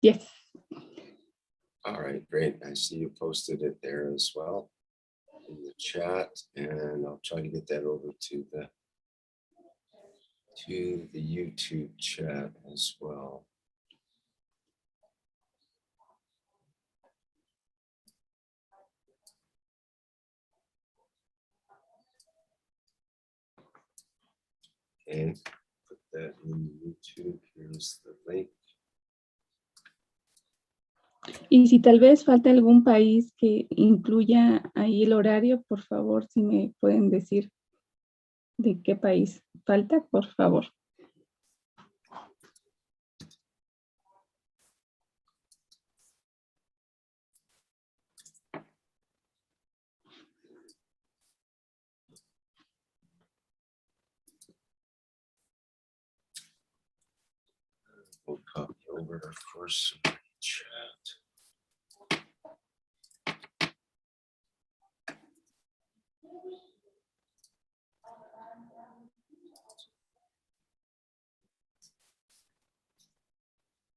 Yes. All right, great. I see you posted it there as well in the chat, and I'll try to get that over to the YouTube chat as well. Okay, put that in YouTube. Here's the link. Y si tal vez falta algún país que incluya ahí el horario, por favor, si me pueden decir de qué país falta, por favor. We'll copy over, of course, chat.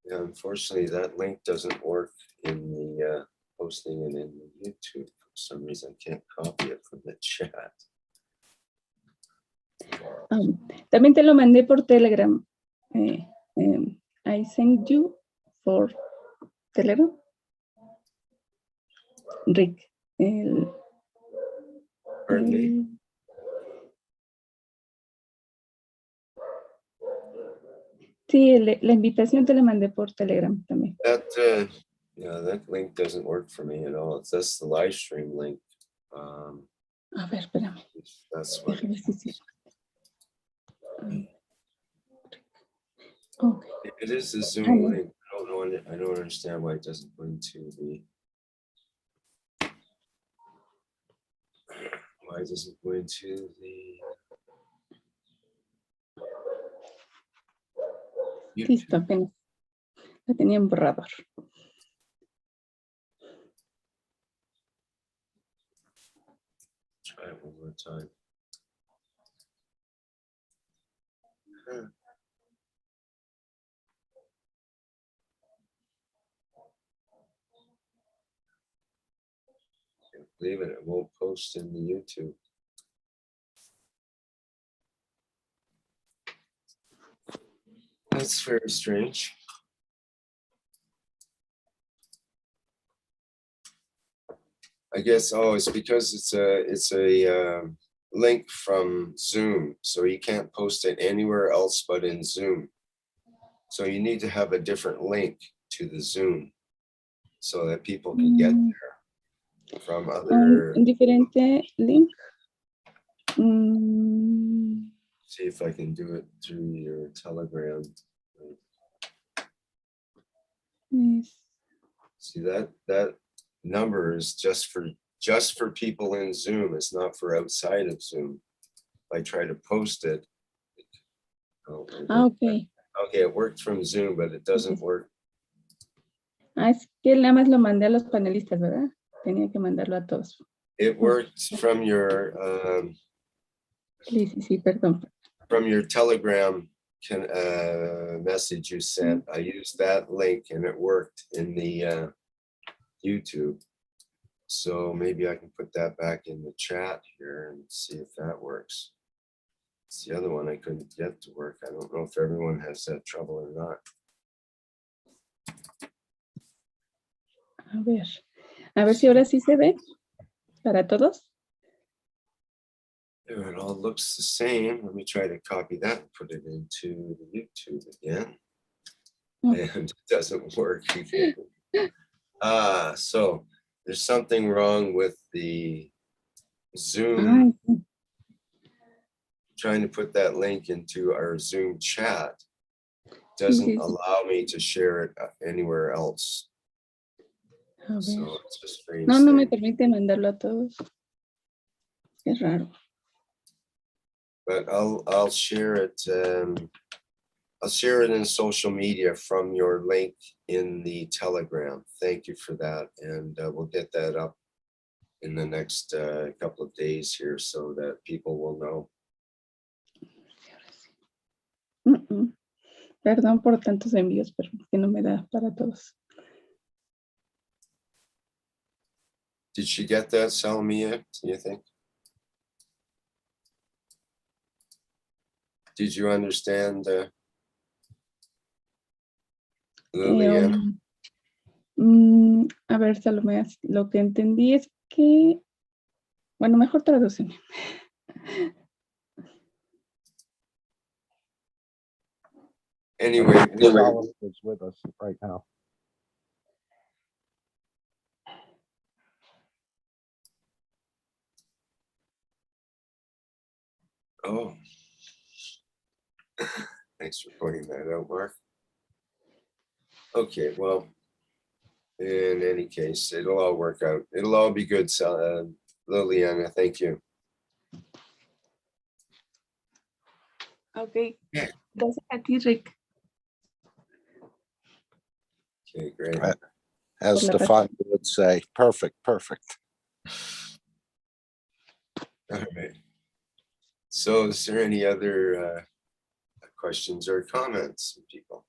Yeah, unfortunately, that link doesn't work in the posting it in the YouTube. For some reason, I can't copy it from the chat. También te lo mandé por Telegram. I sent you for Telegram. Rick. Pardon me? Sí, la invitación te la mandé por Telegram también. That that link doesn't work for me at all. It's just the live stream link. A ver, espérame. That's what. Déjame ver si sí. Okay. It is the Zoom link. I don't understand why it doesn't go into the. Why does it go into the? Listo, apenas. La tenía en borrador. Try it one more time. Can't believe it. It won't post in the YouTube. That's very strange. I guess, it's because it's a link from Zoom, so you can't post it anywhere else but in Zoom. So you need to have a different link to the Zoom so that people can get there from other. Un diferente link. See if I can do it through your Telegram. Yes. See that number is just for people in Zoom. It's not for outside of Zoom. If I try to post it. Okay. Okay, it worked from Zoom, but it doesn't work. Es que nada más lo mandé a los panelistas, ¿verdad? Tenía que mandarlo a todos. It worked from your Sí, perdón. from your Telegram message you sent. I used that link and it worked in the YouTube. So maybe I can put that back in the chat here and see if that works. It's the other one I couldn't get to work. I don't know if everyone has that trouble or not. A ver si ahora sí se ve para todos. It all looks the same. Let me try to copy that and put it into the YouTube again. And it doesn't work again. So there's something wrong with the Zoom. Trying to put that link into our Zoom chat doesn't allow me to share it anywhere else. So it's a strange No me thing. permite mandarlo a todos. Es raro. But I'll share it. I'll share it in social media from your link in the Telegram. Thank you for that. And we'll get that up in the next couple of days here so that people will know. Perdón por tantos envíos, pero que no me da para todos. Did she get that, Salmia, do you think? Did you understand, Liliana? A ver, Salomé, lo que entendí es que, bueno, mejor tradúceme. Anyway, Is with us right now. oh. Thanks for pointing that out, Mark. Okay, well, in any case, it'll all work out. It'll all be good, Liliana, thank you. Ok. Yeah. Gracias a ti, Rick. Okay, great. As Por la Stefan would say, perfect, perfect. All right. So is there any other questions or comments from people?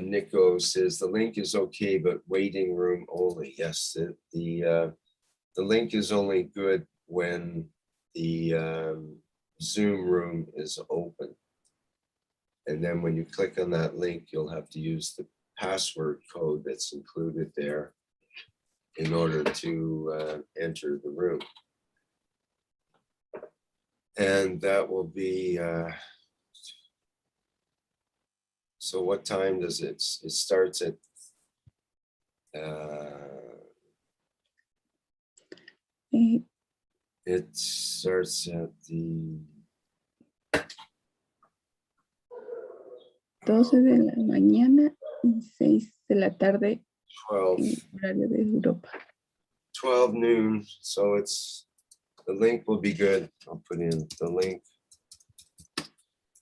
Nico says the link is okay, but waiting room only. Yes, the link is only good when the Zoom room is open. And then when you click on that link, you'll have to use the password code that's included there in order to enter the room. And that will be, so what time does it starts at, it starts at the 12 de la mañana y 6 de la tarde 12. en horario de Europa. 12 noon, so it's, the link will be good. I'll put in the link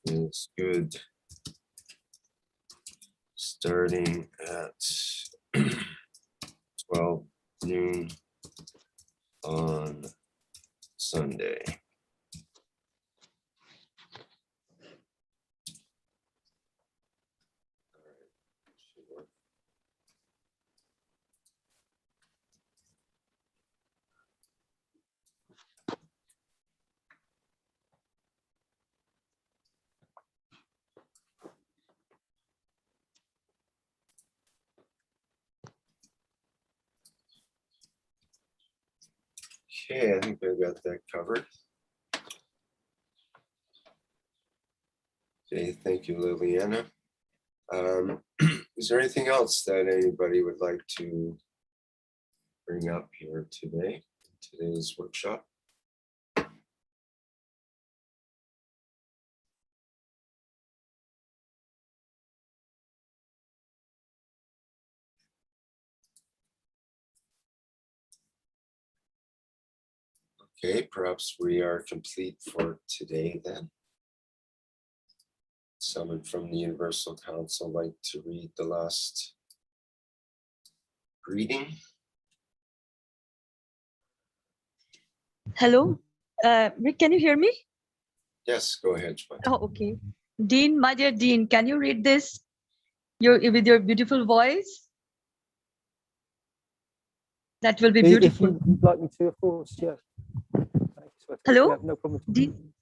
is good starting at 12 noon on Sunday. Okay, I think I got that covered. Okay, thank you, Liliana. Is there anything else that anybody would like to bring up here today, today's workshop? Okay, perhaps we are complete for today then. Someone from the Universal Council like to read the last greeting? Hello, Rick, can you hear me? Yes, go ahead, Shweta. Oh, okay. Dean, my dear Dean, can you read this with your beautiful voice? That will be If beautiful. you'd like me to, of course, yeah. Hello? Yeah, no problem. Dean?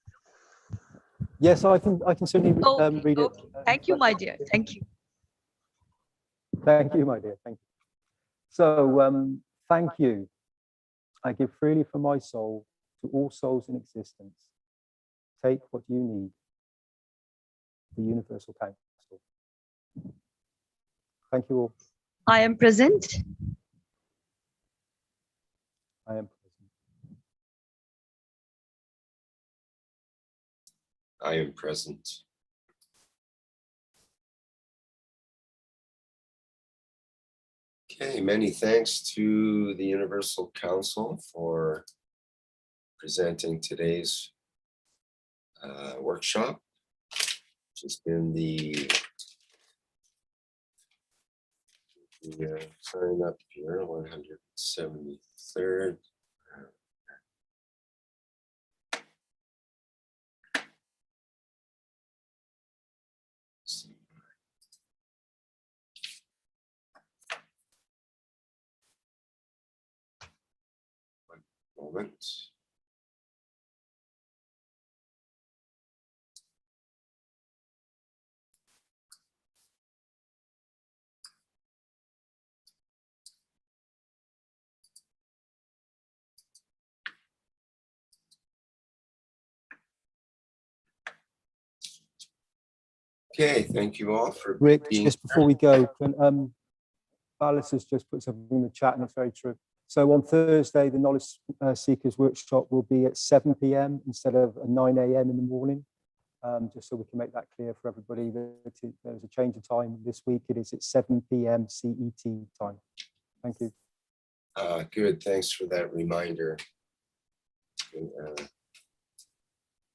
Yes, I can certainly Okay, read it. okay. Thank you, my dear. Thank you. Thank you, my dear. Thank you. So, thank you. I give freely from my soul to all souls in existence. Take what you need. The Universal Council. Thank you all. I am present. I am present. I am present. Okay, many thanks to the Universal Council for presenting today's workshop, which has been the sign up here, 173rd. One moment. Okay, thank you all for Rick, being just before we go, can, Alice has just put something in the chat, and it's very true. So on Thursday, the Knowledge Seekers Workshop will be at 7 p.m. instead of 9 a.m. in the morning, just so we can make that clear for everybody that there's a change of time. This week it is at 7 p.m. CET time. Thank you. Good, thanks for that reminder.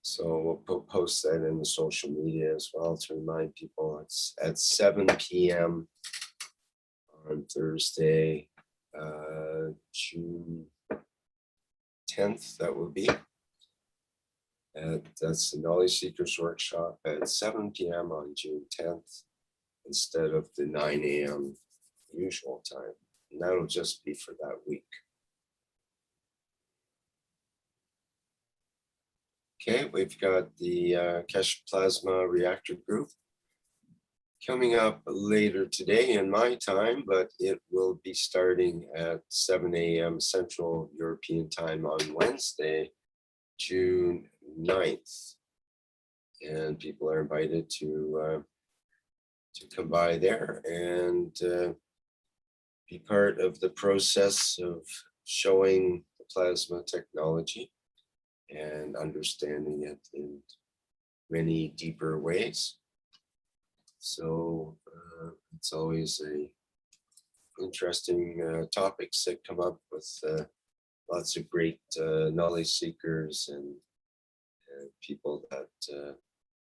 So we'll post that in the social media as well to remind people it's at 7 p.m. on Thursday, June 10th, that will be. That's the Knowledge Seekers Workshop at 7 p.m. on June 10th instead of the 9 a.m. usual time. And that'll just be for that week. Okay, we've got the Keshe Plasma Reactor Group coming up later today in my time, but it will be starting at 7 a.m. Central European Time on Wednesday, June 9th. And people are invited to come by there and be part of the process of showing the plasma technology and understanding it in many deeper ways. So it's always a interesting topics that come up with lots of great knowledge seekers and people that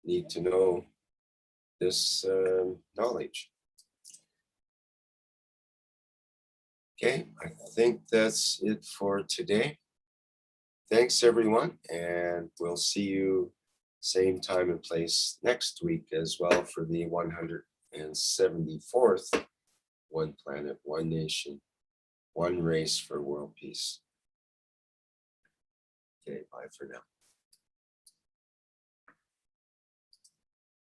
need to know this knowledge. Okay, I think that's it for today. Thanks everyone, and we'll see you same time and place next week as well for the 174th One Planet, One Nation, One Race for World Peace. Okay, bye for now.